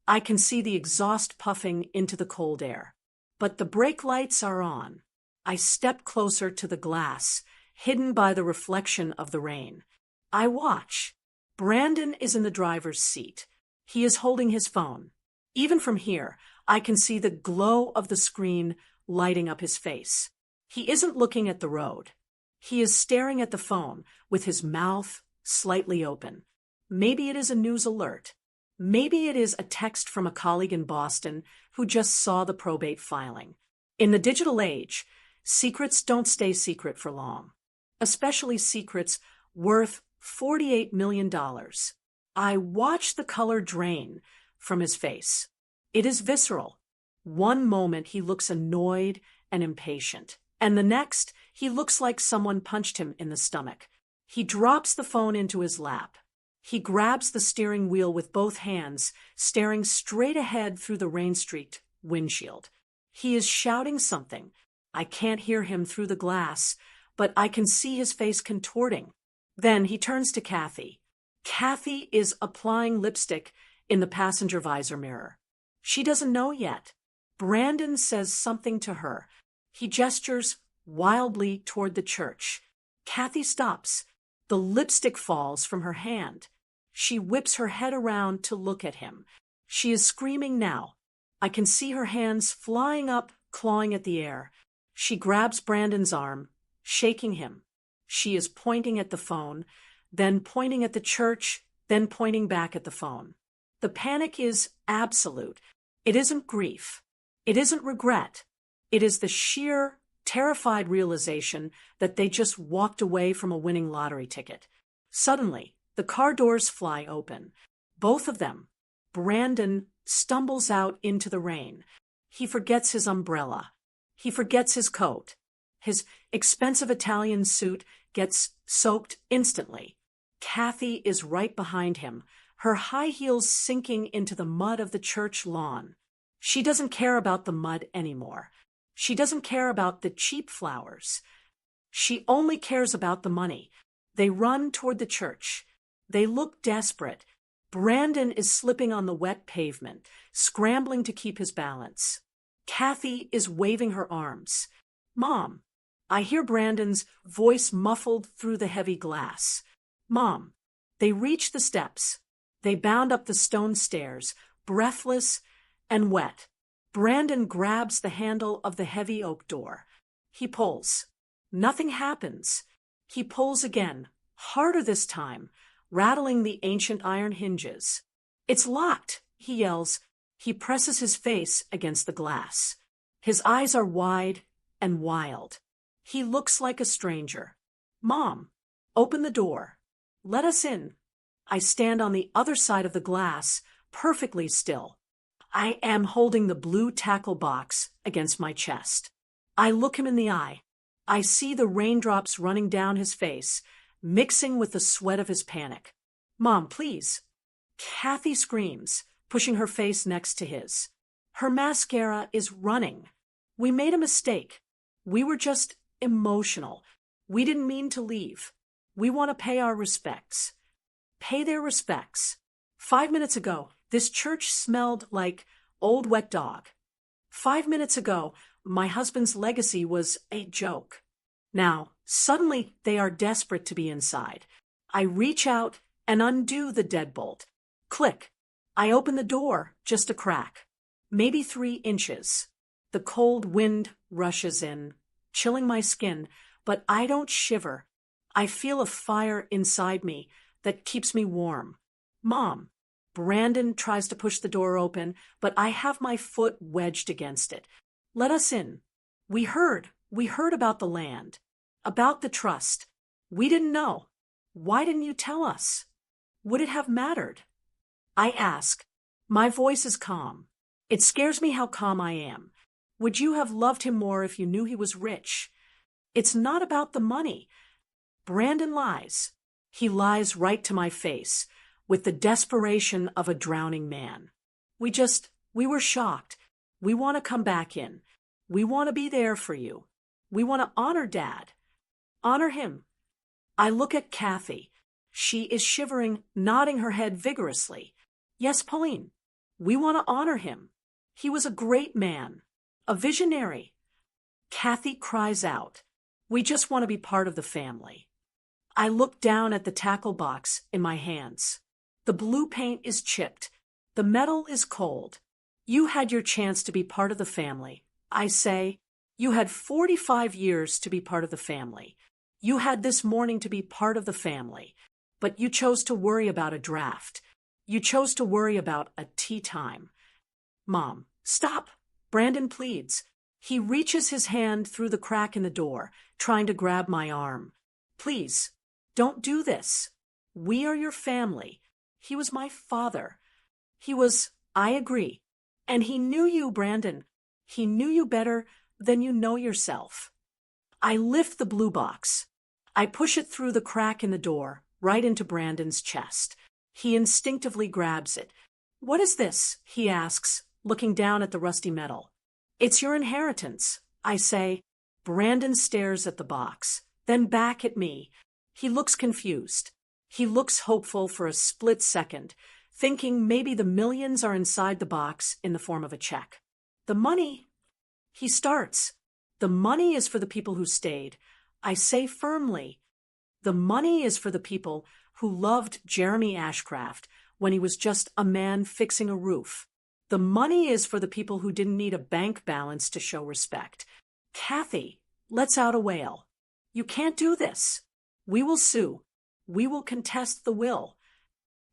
I can see the exhaust puffing into the cold air. But the brake lights are on. I step closer to the glass, hidden by the reflection of the rain. I watch. Brandon is in the driver's seat. He is holding his phone. Even from here, I can see the glow of the screen lighting up his face. He isn't looking at the road. He is staring at the phone with his mouth slightly open. Maybe it is a news alert. Maybe it is a text from a colleague in Boston who just saw the probate filing. In the digital age, secrets don't stay secret for long, especially secrets worth $48 million. I watch the color drain from his face. It is visceral. One moment he looks annoyed and impatient, and the next he looks like someone punched him in the stomach. He drops the phone into his lap. He grabs the steering wheel with both hands, staring straight ahead through the rain-streaked windshield. He is shouting something. I can't hear him through the glass, but I can see his face contorting. Then he turns to Kathy. Kathy is applying lipstick in the passenger visor mirror. She doesn't know yet. Brandon says something to her. He gestures wildly toward the church. Kathy stops. The lipstick falls from her hand. She whips her head around to look at him. She is screaming now. I can see her hands flying up, clawing at the air. She grabs Brandon's arm, shaking him. She is pointing at the phone, then pointing at the church, then pointing back at the phone. The panic is absolute. It isn't grief. It isn't regret. It is the sheer, terrified realization that they just walked away from a winning lottery ticket. Suddenly, the car doors fly open. Both of them. Brandon stumbles out into the rain. He forgets his umbrella. He forgets his coat. His expensive Italian suit gets soaked instantly. Kathy is right behind him, her high heels sinking into the mud of the church lawn. She doesn't care about the mud anymore. She doesn't care about the cheap flowers. She only cares about the money. They run toward the church. They look desperate. Brandon is slipping on the wet pavement, scrambling to keep his balance. Kathy is waving her arms. Mom. I hear Brandon's voice muffled through the heavy glass. Mom. They reach the steps. They bound up the stone stairs, breathless and wet. Brandon grabs the handle of the heavy oak door. He pulls. Nothing happens. He pulls again, harder this time, rattling the ancient iron hinges. It's locked, he yells. He presses his face against the glass. His eyes are wide and wild. He looks like a stranger. Mom, open the door. Let us in. I stand on the other side of the glass, perfectly still. I am holding the blue tackle box against my chest. I look him in the eye. I see the raindrops running down his face, mixing with the sweat of his panic. Mom, please. Kathy screams, pushing her face next to his. Her mascara is running. We made a mistake. We were just emotional. We didn't mean to leave. We want to pay our respects. Pay their respects. 5 minutes ago, this church smelled like old wet dog. 5 minutes ago, my husband's legacy was a joke. Now, suddenly they are desperate to be inside. I reach out and undo the deadbolt. Click. I open the door, just a crack. Maybe 3 inches. The cold wind rushes in, chilling my skin, but I don't shiver. I feel a fire inside me that keeps me warm. Mom. Brandon tries to push the door open, but I have my foot wedged against it. Let us in. We heard about the land, about the trust. We didn't know. Why didn't you tell us? Would it have mattered? I ask. My voice is calm. It scares me how calm I am. Would you have loved him more if you knew he was rich? It's not about the money. Brandon lies. He lies right to my face, with the desperation of a drowning man. We were shocked. We want to come back in. We want to be there for you. We want to honor Dad. Honor him. I look at Kathy. She is shivering, nodding her head vigorously. Yes, Pauline. We want to honor him. He was a great man. A visionary. Kathy cries out. We just want to be part of the family. I look down at the tackle box in my hands. The blue paint is chipped. The metal is cold. You had your chance to be part of the family. I say, you had 45 years to be part of the family. You had this morning to be part of the family. But you chose to worry about a draft. You chose to worry about a tea time. Mom, stop. Brandon pleads. He reaches his hand through the crack in the door, trying to grab my arm. Please, don't do this. We are your family. He was my father. I agree. And he knew you, Brandon. He knew you better than you know yourself. I lift the blue box. I push it through the crack in the door, right into Brandon's chest. He instinctively grabs it. What is this? He asks, looking down at the rusty metal. It's your inheritance, I say. Brandon stares at the box, then back at me. He looks confused. He looks hopeful for a split second, thinking maybe the millions are inside the box in the form of a check. The money, he starts. The money is for the people who stayed. I say firmly. The money is for the people who loved Jeremy Ashcraft when he was just a man fixing a roof. The money is for the people who didn't need a bank balance to show respect. Kathy lets out a wail. You can't do this. We will sue. We will contest the will.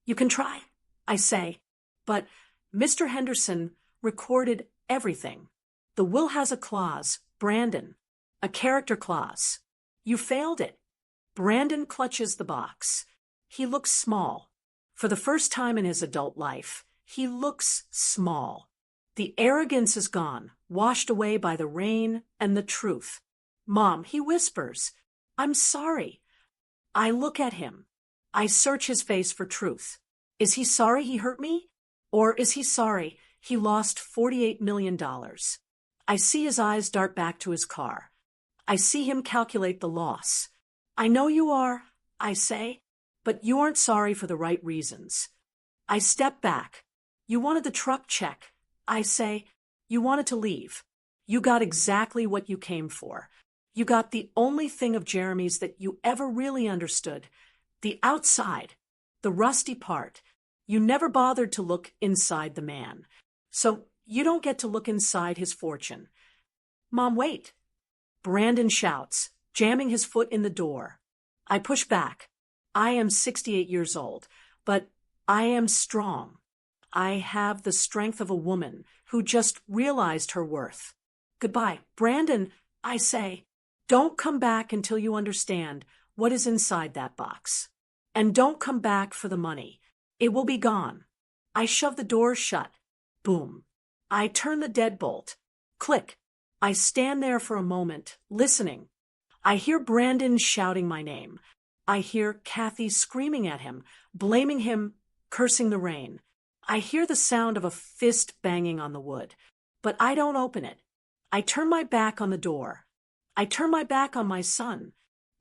You can try, I say. But Mr. Henderson recorded everything. The will has a clause, Brandon, a character clause. You failed it. Brandon clutches the box. He looks small. For the first time in his adult life, he looks small. The arrogance is gone, washed away by the rain and the truth. Mom, he whispers, I'm sorry. I look at him. I search his face for truth. Is he sorry he hurt me? Or is he sorry he lost $48 million? I see his eyes dart back to his car. I see him calculate the loss. I know you are, I say, but you aren't sorry for the right reasons. I step back. You wanted the truck check, I say. You wanted to leave. You got exactly what you came for. You got the only thing of Jeremy's that you ever really understood. The outside, the rusty part. You never bothered to look inside the man. So you don't get to look inside his fortune. Mom, wait. Brandon shouts, jamming his foot in the door. I push back. I am 68 years old, but I am strong. I have the strength of a woman who just realized her worth. Goodbye, Brandon, I say. Don't come back until you understand what is inside that box. And don't come back for the money. It will be gone. I shove the door shut. Boom. I turn the deadbolt. Click. I stand there for a moment, listening. I hear Brandon shouting my name. I hear Kathy screaming at him, blaming him, cursing the rain. I hear the sound of a fist banging on the wood, but I don't open it. I turn my back on the door. I turn my back on my son,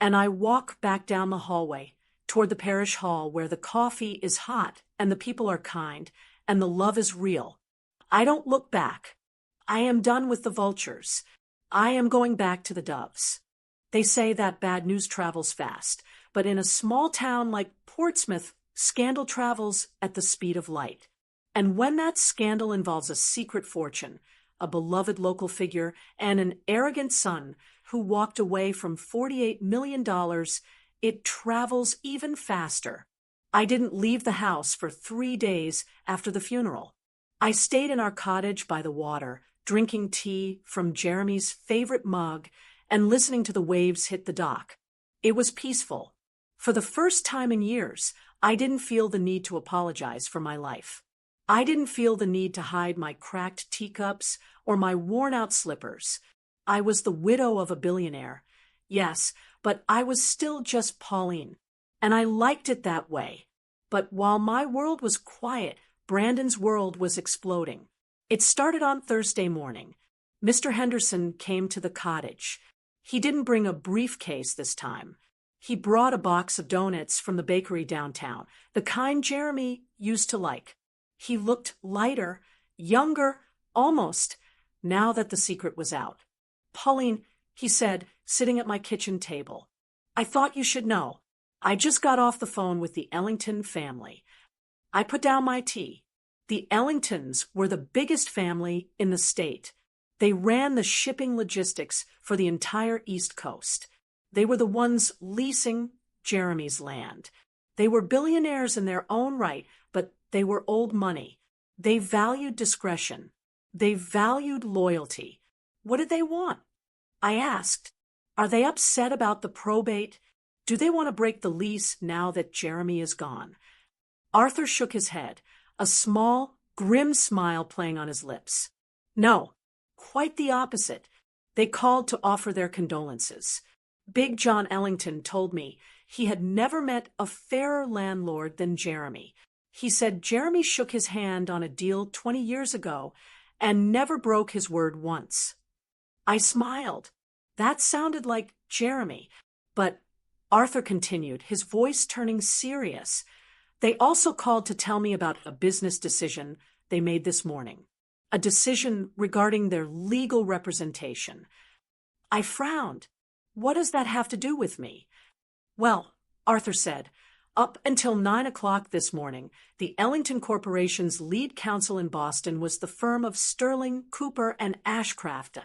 and I walk back down the hallway toward the parish hall where the coffee is hot and the people are kind and the love is real. I don't look back. I am done with the vultures. I am going back to the doves. They say that bad news travels fast, but in a small town like Portsmouth, scandal travels at the speed of light. And when that scandal involves a secret fortune, a beloved local figure, and an arrogant son who walked away from $48 million, it travels even faster. I didn't leave the house for 3 days after the funeral. I stayed in our cottage by the water, drinking tea from Jeremy's favorite mug and listening to the waves hit the dock. It was peaceful. For the first time in years, I didn't feel the need to apologize for my life. I didn't feel the need to hide my cracked teacups or my worn-out slippers. I was the widow of a billionaire. Yes, but I was still just Pauline, and I liked it that way. But while my world was quiet, Brandon's world was exploding. It started on Thursday morning. Mr. Henderson came to the cottage. He didn't bring a briefcase this time. He brought a box of donuts from the bakery downtown, the kind Jeremy used to like. He looked lighter, younger, almost, now that the secret was out. "Pauline," he said, sitting at my kitchen table, "I thought you should know. I just got off the phone with the Ellington family." I put down my tea. The Ellingtons were the biggest family in the state. They ran the shipping logistics for the entire East Coast. They were the ones leasing Jeremy's land. They were billionaires in their own right, but they were old money. They valued discretion. They valued loyalty. What did they want? I asked, "Are they upset about the probate? Do they want to break the lease now that Jeremy is gone?" Arthur shook his head, a small, grim smile playing on his lips. "No, quite the opposite. They called to offer their condolences. Big John Ellington told me he had never met a fairer landlord than Jeremy. He said Jeremy shook his hand on a deal 20 years ago and never broke his word once." I smiled. That sounded like Jeremy, but Arthur continued, his voice turning serious. "They also called to tell me about a business decision they made this morning, a decision regarding their legal representation." I frowned. "What does that have to do with me?" "Well," Arthur said, "up until 9 o'clock this morning, the Ellington Corporation's lead counsel in Boston was the firm of Sterling, Cooper, and Ashcraft."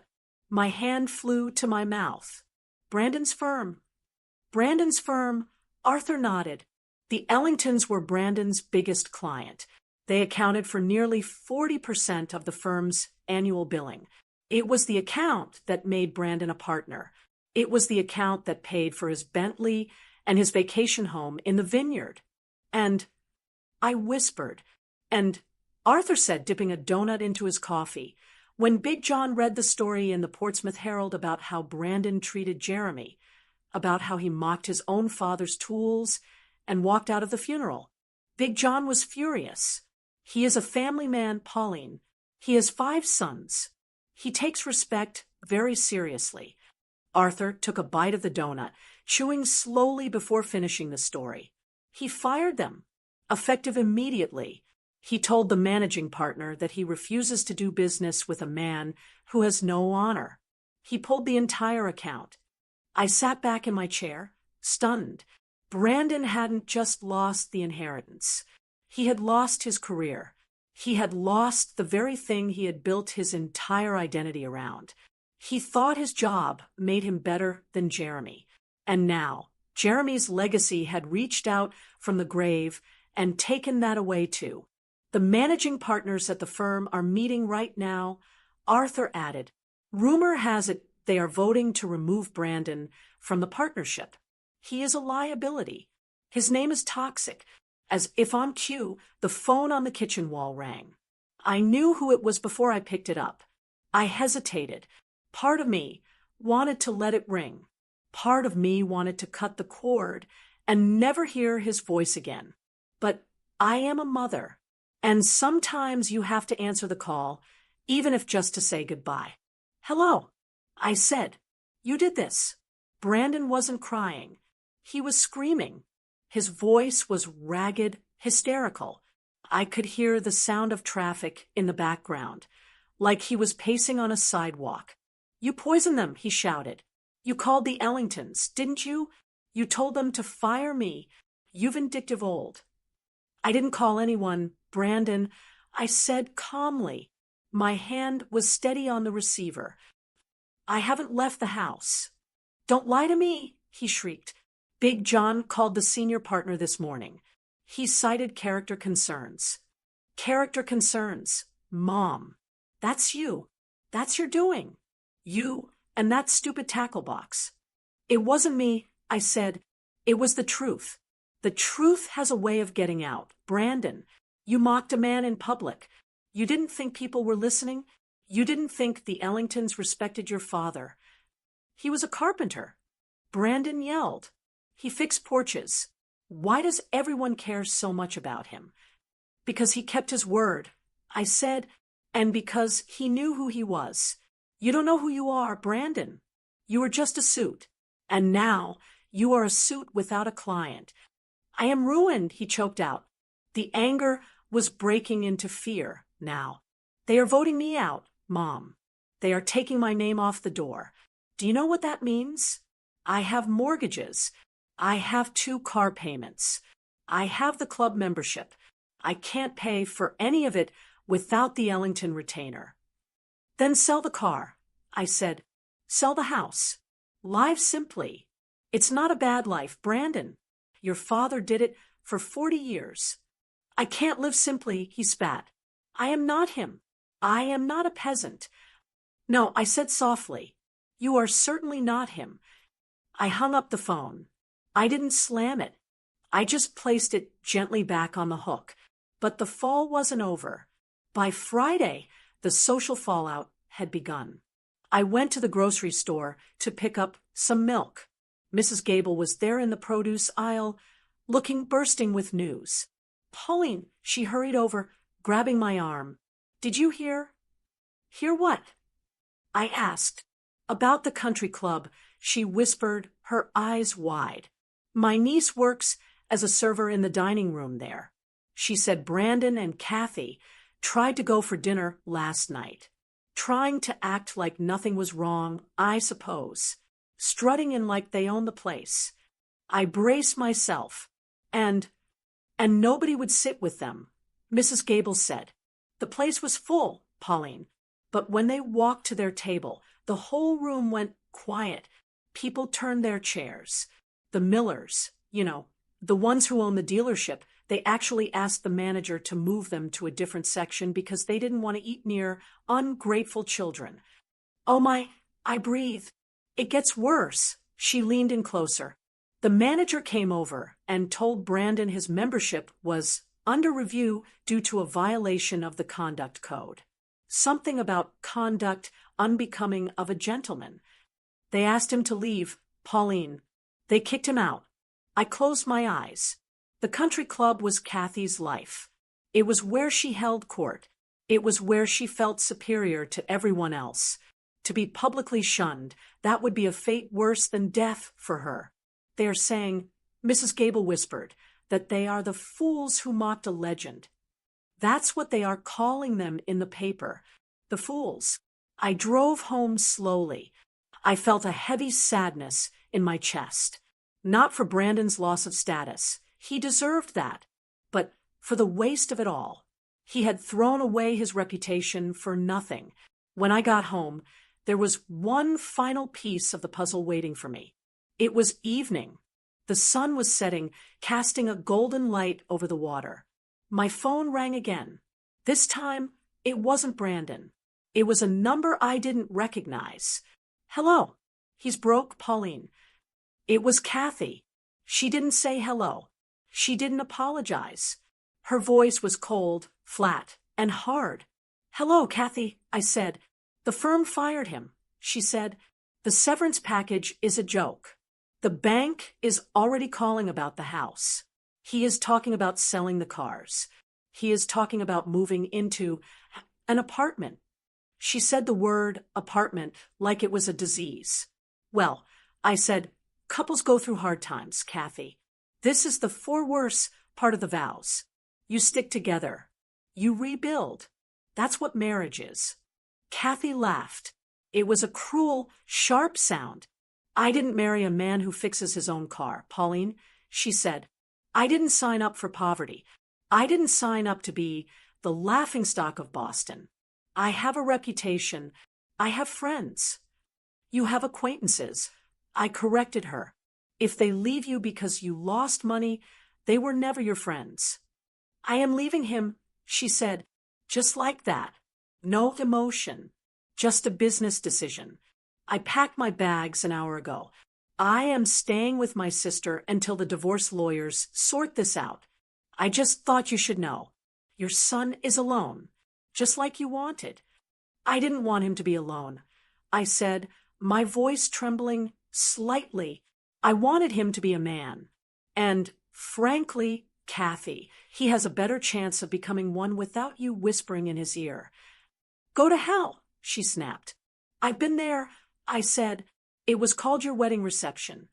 My hand flew to my mouth. "Brandon's firm." "Brandon's firm," Arthur nodded. The Ellingtons were Brandon's biggest client. They accounted for nearly 40% of the firm's annual billing. It was the account that made Brandon a partner. It was the account that paid for his Bentley and his vacation home in the vineyard. And I whispered, and Arthur said, dipping a donut into his coffee, when Big John read the story in the Portsmouth Herald about how Brandon treated Jeremy, about how he mocked his own father's tools and walked out of the funeral, Big John was furious. He is a family man, Pauline. He has 5 sons. He takes respect very seriously. Arthur took a bite of the donut, chewing slowly before finishing the story. He fired them, effective immediately. He told the managing partner that he refuses to do business with a man who has no honor. He pulled the entire account. I sat back in my chair, stunned. Brandon hadn't just lost the inheritance. He had lost his career. He had lost the very thing he had built his entire identity around. He thought his job made him better than Jeremy. And now, Jeremy's legacy had reached out from the grave and taken that away too. The managing partners at the firm are meeting right now. Arthur added, "Rumor has it they are voting to remove Brandon from the partnership. He is a liability. His name is toxic." As if on cue, the phone on the kitchen wall rang. I knew who it was before I picked it up. I hesitated. Part of me wanted to let it ring. Part of me wanted to cut the cord and never hear his voice again. But I am a mother, and sometimes you have to answer the call, even if just to say goodbye. "Hello," I said. "You did this." Brandon wasn't crying. He was screaming. His voice was ragged, hysterical. I could hear the sound of traffic in the background, like he was pacing on a sidewalk. "You poisoned them," he shouted. "You called the Ellingtons, didn't you? You told them to fire me. You vindictive old." "I didn't call anyone, Brandon," I said calmly. My hand was steady on the receiver. "I haven't left the house." "Don't lie to me," he shrieked. "Big John called the senior partner this morning. He cited character concerns." "Character concerns, Mom. That's you. That's your doing. You and that stupid tackle box." "It wasn't me," I said. "It was the truth. The truth has a way of getting out. Brandon, you mocked a man in public. You didn't think people were listening. You didn't think the Ellingtons respected your father. He was a carpenter." Brandon yelled. "He fixed porches. Why does everyone care so much about him?" "Because he kept his word," I said, "and because he knew who he was. You don't know who you are, Brandon. You are just a suit. And now you are a suit without a client. I am ruined, he choked out. The anger was breaking into fear now. They are voting me out, Mom. They are taking my name off the door. Do you know what that means? I have mortgages. I have 2 car payments. I have the club membership. I can't pay for any of it without the Ellington retainer. Then sell the car, I said. Sell the house. Live simply. It's not a bad life, Brandon. Your father did it for 40 years. I can't live simply, he spat. I am not him. I am not a peasant. No, I said softly. You are certainly not him. I hung up the phone. I didn't slam it. I just placed it gently back on the hook. But the fall wasn't over. By Friday, the social fallout had begun. I went to the grocery store to pick up some milk. Mrs. Gable was there in the produce aisle, looking bursting with news. Pauline, she hurried over, grabbing my arm. Did you hear? Hear what? I asked. About the country club, she whispered, her eyes wide. My niece works as a server in the dining room there. She said Brandon and Kathy tried to go for dinner last night. Trying to act like nothing was wrong, I suppose. Strutting in like they own the place. I braced myself, and nobody would sit with them, Mrs. Gable said. The place was full, Pauline, but when they walked to their table, the whole room went quiet. People turned their chairs. The Millers, the ones who own the dealership, they actually asked the manager to move them to a different section because they didn't want to eat near ungrateful children. Oh my, I breathed. It gets worse. She leaned in closer. The manager came over and told Brandon his membership was under review due to a violation of the conduct code. Something about conduct unbecoming of a gentleman. They asked him to leave, Pauline. They kicked him out. I closed my eyes. The country club was Kathy's life. It was where she held court. It was where she felt superior to everyone else. To be publicly shunned, that would be a fate worse than death for her. They are saying, Mrs. Gable whispered, that they are the fools who mocked a legend. That's what they are calling them in the paper. The fools. I drove home slowly. I felt a heavy sadness in my chest. Not for Brandon's loss of status. He deserved that. But for the waste of it all. He had thrown away his reputation for nothing. When I got home, there was one final piece of the puzzle waiting for me. It was evening. The sun was setting, casting a golden light over the water. My phone rang again. This time, it wasn't Brandon. It was a number I didn't recognize. Hello. He's broke, Pauline. It was Kathy. She didn't say hello. She didn't apologize. Her voice was cold, flat, and hard. Hello, Kathy, I said. The firm fired him. She said, the severance package is a joke. The bank is already calling about the house. He is talking about selling the cars. He is talking about moving into an apartment. She said the word apartment like it was a disease. Well, I said, couples go through hard times, Kathy. This is the for worse part of the vows. You stick together. You rebuild. That's what marriage is. Kathy laughed. It was a cruel, sharp sound. I didn't marry a man who fixes his own car, Pauline, she said. I didn't sign up for poverty. I didn't sign up to be the laughingstock of Boston. I have a reputation. I have friends. You have acquaintances. I corrected her. If they leave you because you lost money, they were never your friends. I am leaving him, she said, just like that. No emotion, just a business decision. I packed my bags an hour ago. I am staying with my sister until the divorce lawyers sort this out. I just thought you should know. Your son is alone, just like you wanted. I didn't want him to be alone. I said, my voice trembling slightly. I wanted him to be a man. And, frankly, Kathy, he has a better chance of becoming one without you whispering in his ear. Go to hell, she snapped. "I've been there," I said. "It was called your wedding reception."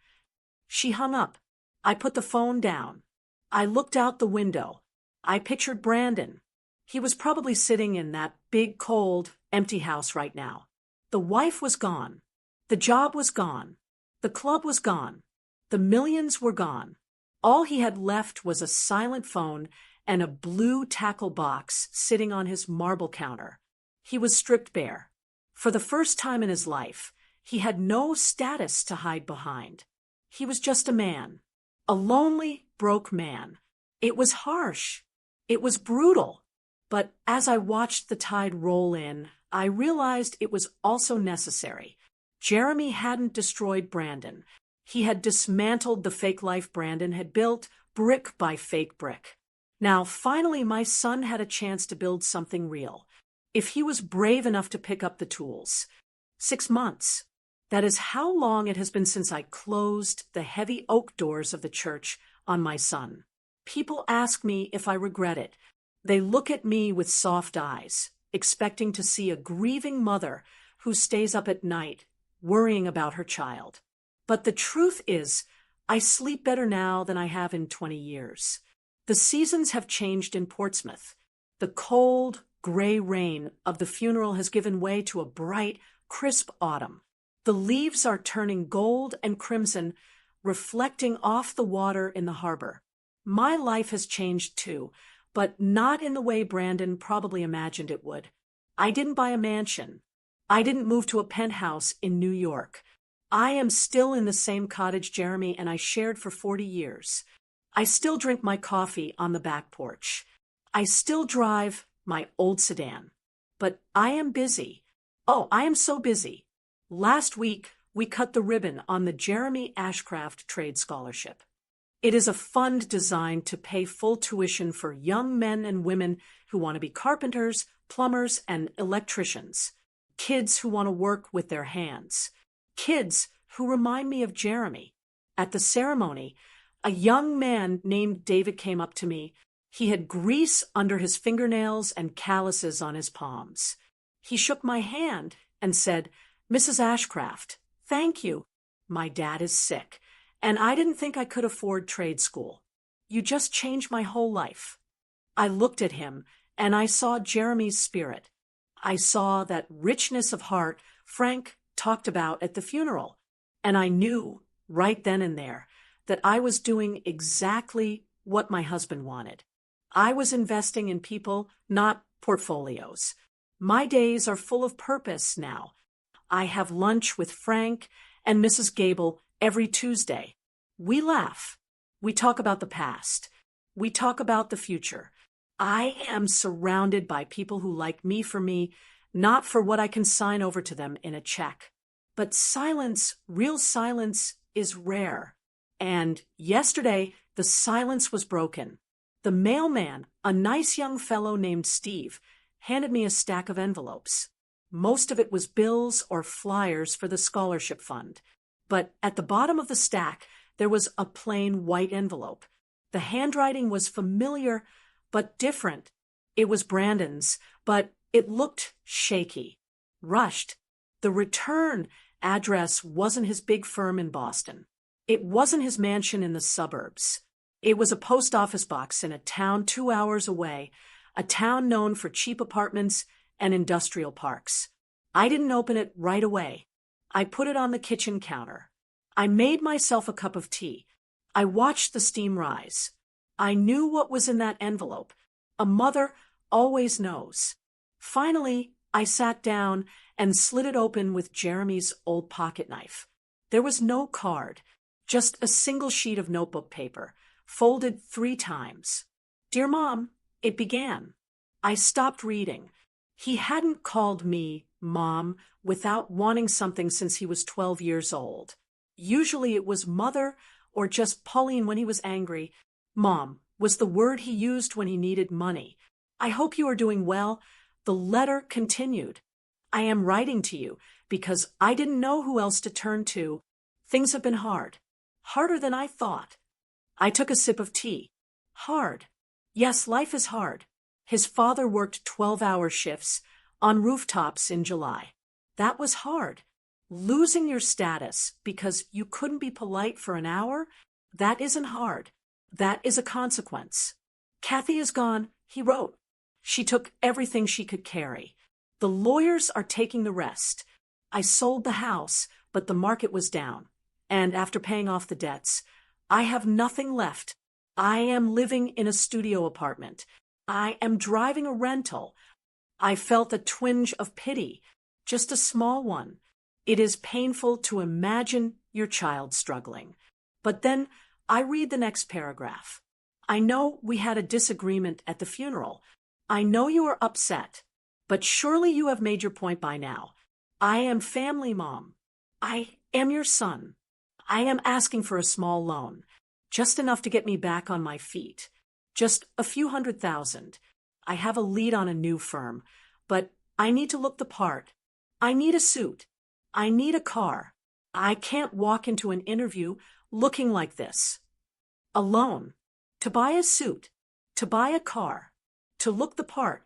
She hung up. I put the phone down. I looked out the window. I pictured Brandon. He was probably sitting in that big, cold, empty house right now. The wife was gone. The job was gone. The club was gone. The millions were gone. All he had left was a silent phone and a blue tackle box sitting on his marble counter. He was stripped bare. For the first time in his life, he had no status to hide behind. He was just a man. A lonely, broke man. It was harsh. It was brutal. But as I watched the tide roll in, I realized it was also necessary. Jeremy hadn't destroyed Brandon. He had dismantled the fake life Brandon had built, brick by fake brick. Now, finally, my son had a chance to build something real. If he was brave enough to pick up the tools. 6 months. That is how long it has been since I closed the heavy oak doors of the church on my son. People ask me if I regret it. They look at me with soft eyes, expecting to see a grieving mother who stays up at night, worrying about her child. But the truth is, I sleep better now than I have in 20 years. The seasons have changed in Portsmouth. The cold, gray rain of the funeral has given way to a bright, crisp autumn. The leaves are turning gold and crimson, reflecting off the water in the harbor. My life has changed too, but not in the way Brandon probably imagined it would. I didn't buy a mansion. I didn't move to a penthouse in New York. I am still in the same cottage Jeremy and I shared for 40 years. I still drink my coffee on the back porch. I still drive my old sedan. But I am busy. Oh, I am so busy. Last week, we cut the ribbon on the Jeremy Ashcraft Trade Scholarship. It is a fund designed to pay full tuition for young men and women who want to be carpenters, plumbers, and electricians. Kids who want to work with their hands. Kids who remind me of Jeremy. At the ceremony, a young man named David came up to me. He had grease under his fingernails and calluses on his palms. He shook my hand and said, "Mrs. Ashcraft, thank you. My dad is sick, and I didn't think I could afford trade school. You just changed my whole life." I looked at him, and I saw Jeremy's spirit. I saw that richness of heart Frank talked about at the funeral, and I knew, right then and there, that I was doing exactly what my husband wanted. I was investing in people, not portfolios. My days are full of purpose now. I have lunch with Frank and Mrs. Gable every Tuesday. We laugh. We talk about the past. We talk about the future. I am surrounded by people who like me for me, not for what I can sign over to them in a check. But silence, real silence, is rare. And yesterday, the silence was broken. The mailman, a nice young fellow named Steve, handed me a stack of envelopes. Most of it was bills or flyers for the scholarship fund. But at the bottom of the stack, there was a plain white envelope. The handwriting was familiar, but different. It was Brandon's, but it looked shaky, rushed. The return address wasn't his big firm in Boston. It wasn't his mansion in the suburbs. It was a post office box in a town 2 hours away, a town known for cheap apartments and industrial parks. I didn't open it right away. I put it on the kitchen counter. I made myself a cup of tea. I watched the steam rise. I knew what was in that envelope. A mother always knows. Finally, I sat down and slit it open with Jeremy's old pocket knife. There was no card, just a single sheet of notebook paper, folded 3 times. "Dear Mom," it began. I stopped reading. He hadn't called me Mom without wanting something since he was 12 years old. Usually it was Mother or just Pauline when he was angry. Mom was the word he used when he needed money. "I hope you are doing well." The letter continued. "I am writing to you because I didn't know who else to turn to. Things have been hard. Harder than I thought." I took a sip of tea. Hard. Yes, life is hard. His father worked 12-hour shifts on rooftops in July. That was hard. Losing your status because you couldn't be polite for an hour, that isn't hard. That is a consequence. Kathy is gone, he wrote. She took everything she could carry. The lawyers are taking the rest. I sold the house, but the market was down. And after paying off the debts, I have nothing left. I am living in a studio apartment. I am driving a rental. I felt a twinge of pity, just a small one. It is painful to imagine your child struggling. But then I read the next paragraph. I know we had a disagreement at the funeral. I know you are upset, but surely you have made your point by now. I am family mom. I am your son. I am asking for a small loan, just enough to get me back on my feet. Just a few $100,000. I have a lead on a new firm, but I need to look the part. I need a suit. I need a car. I can't walk into an interview looking like this. Alone. To buy a suit. To buy a car. To look the part.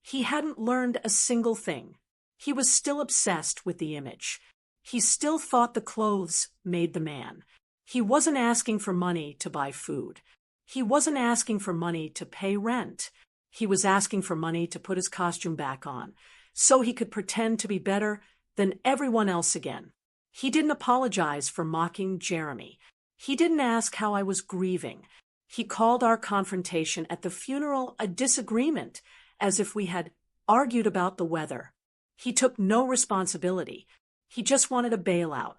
He hadn't learned a single thing. He was still obsessed with the image. He still thought the clothes made the man. He wasn't asking for money to buy food. He wasn't asking for money to pay rent. He was asking for money to put his costume back on, so he could pretend to be better than everyone else again. He didn't apologize for mocking Jeremy. He didn't ask how I was grieving. He called our confrontation at the funeral a disagreement, as if we had argued about the weather. He took no responsibility. He just wanted a bailout.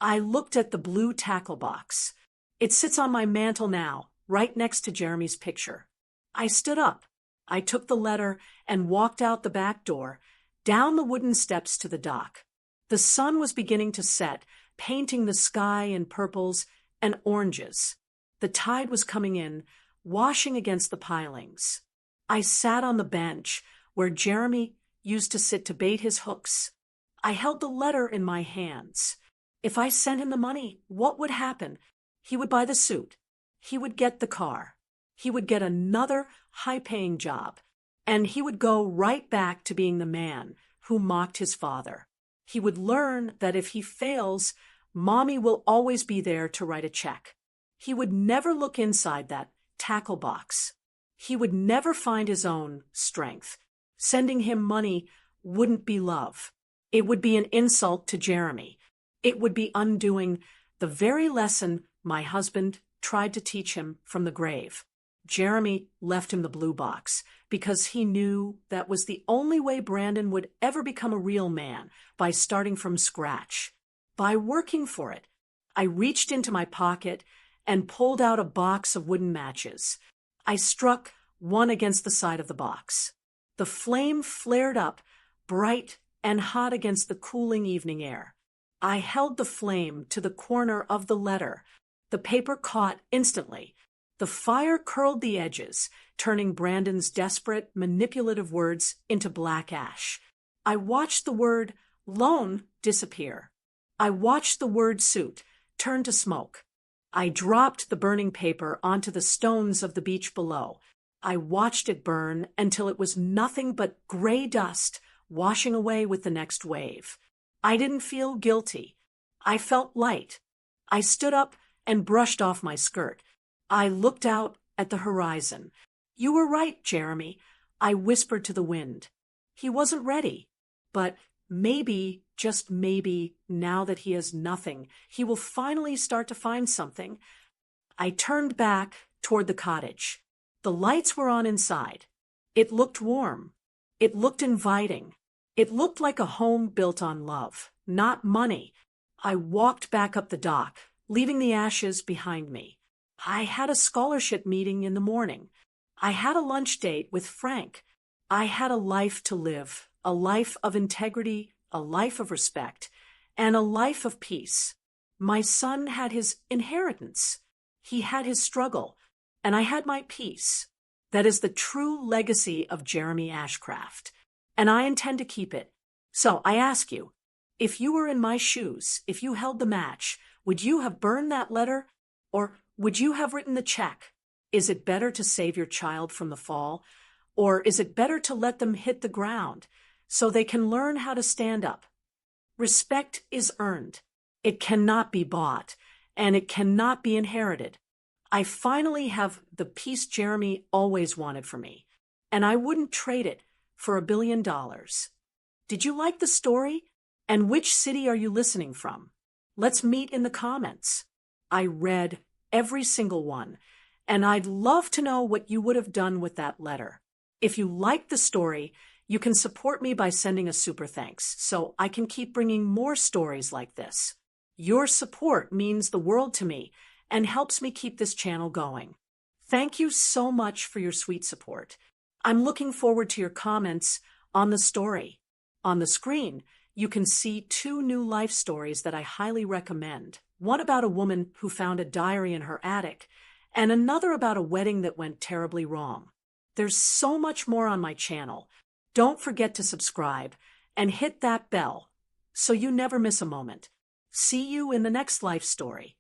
I looked at the blue tackle box. It sits on my mantel now, right next to Jeremy's picture. I stood up. I took the letter and walked out the back door, down the wooden steps to the dock. The sun was beginning to set, painting the sky in purples and oranges. The tide was coming in, washing against the pilings. I sat on the bench where Jeremy used to sit to bait his hooks. I held the letter in my hands. If I sent him the money, what would happen? He would buy the suit. He would get the car. He would get another high-paying job. And he would go right back to being the man who mocked his father. He would learn that if he fails, Mommy will always be there to write a check. He would never look inside that tackle box. He would never find his own strength. Sending him money wouldn't be love. It would be an insult to Jeremy. It would be undoing the very lesson my husband tried to teach him from the grave. Jeremy left him the blue box because he knew that was the only way Brandon would ever become a real man, by starting from scratch, by working for it. I reached into my pocket and pulled out a box of wooden matches. I struck one against the side of the box. The flame flared up, bright and hot against the cooling evening air. I held the flame to the corner of the letter. The paper caught instantly. The fire curled the edges, turning Brandon's desperate, manipulative words into black ash. I watched the word loan disappear. I watched the word suit turn to smoke. I dropped the burning paper onto the stones of the beach below. I watched it burn until it was nothing but gray dust washing away with the next wave. I didn't feel guilty. I felt light. I stood up and brushed off my skirt. I looked out at the horizon. You were right, Jeremy, I whispered to the wind. He wasn't ready, but maybe, just maybe, now that he has nothing, he will finally start to find something. I turned back toward the cottage. The lights were on inside. It looked warm. It looked inviting. It looked like a home built on love, not money. I walked back up the dock, leaving the ashes behind me. I had a scholarship meeting in the morning. I had a lunch date with Frank. I had a life to live, a life of integrity, a life of respect, and a life of peace. My son had his inheritance. He had his struggle, and I had my peace. That is the true legacy of Jeremy Ashcraft, and I intend to keep it. So I ask you, if you were in my shoes, if you held the match, would you have burned that letter, or would you have written the check? Is it better to save your child from the fall, or is it better to let them hit the ground so they can learn how to stand up? Respect is earned. It cannot be bought, and it cannot be inherited. I finally have the peace Jeremy always wanted for me, and I wouldn't trade it for $1 billion. Did you like the story? And which city are you listening from? Let's meet in the comments. I read every single one, and I'd love to know what you would have done with that letter. If you liked the story, you can support me by sending a super thanks so I can keep bringing more stories like this. Your support means the world to me and helps me keep this channel going. Thank you so much for your sweet support. I'm looking forward to your comments on the story. On the screen, you can see 2 new life stories that I highly recommend. One about a woman who found a diary in her attic, and another about a wedding that went terribly wrong. There's so much more on my channel. Don't forget to subscribe and hit that bell so you never miss a moment. See you in the next life story.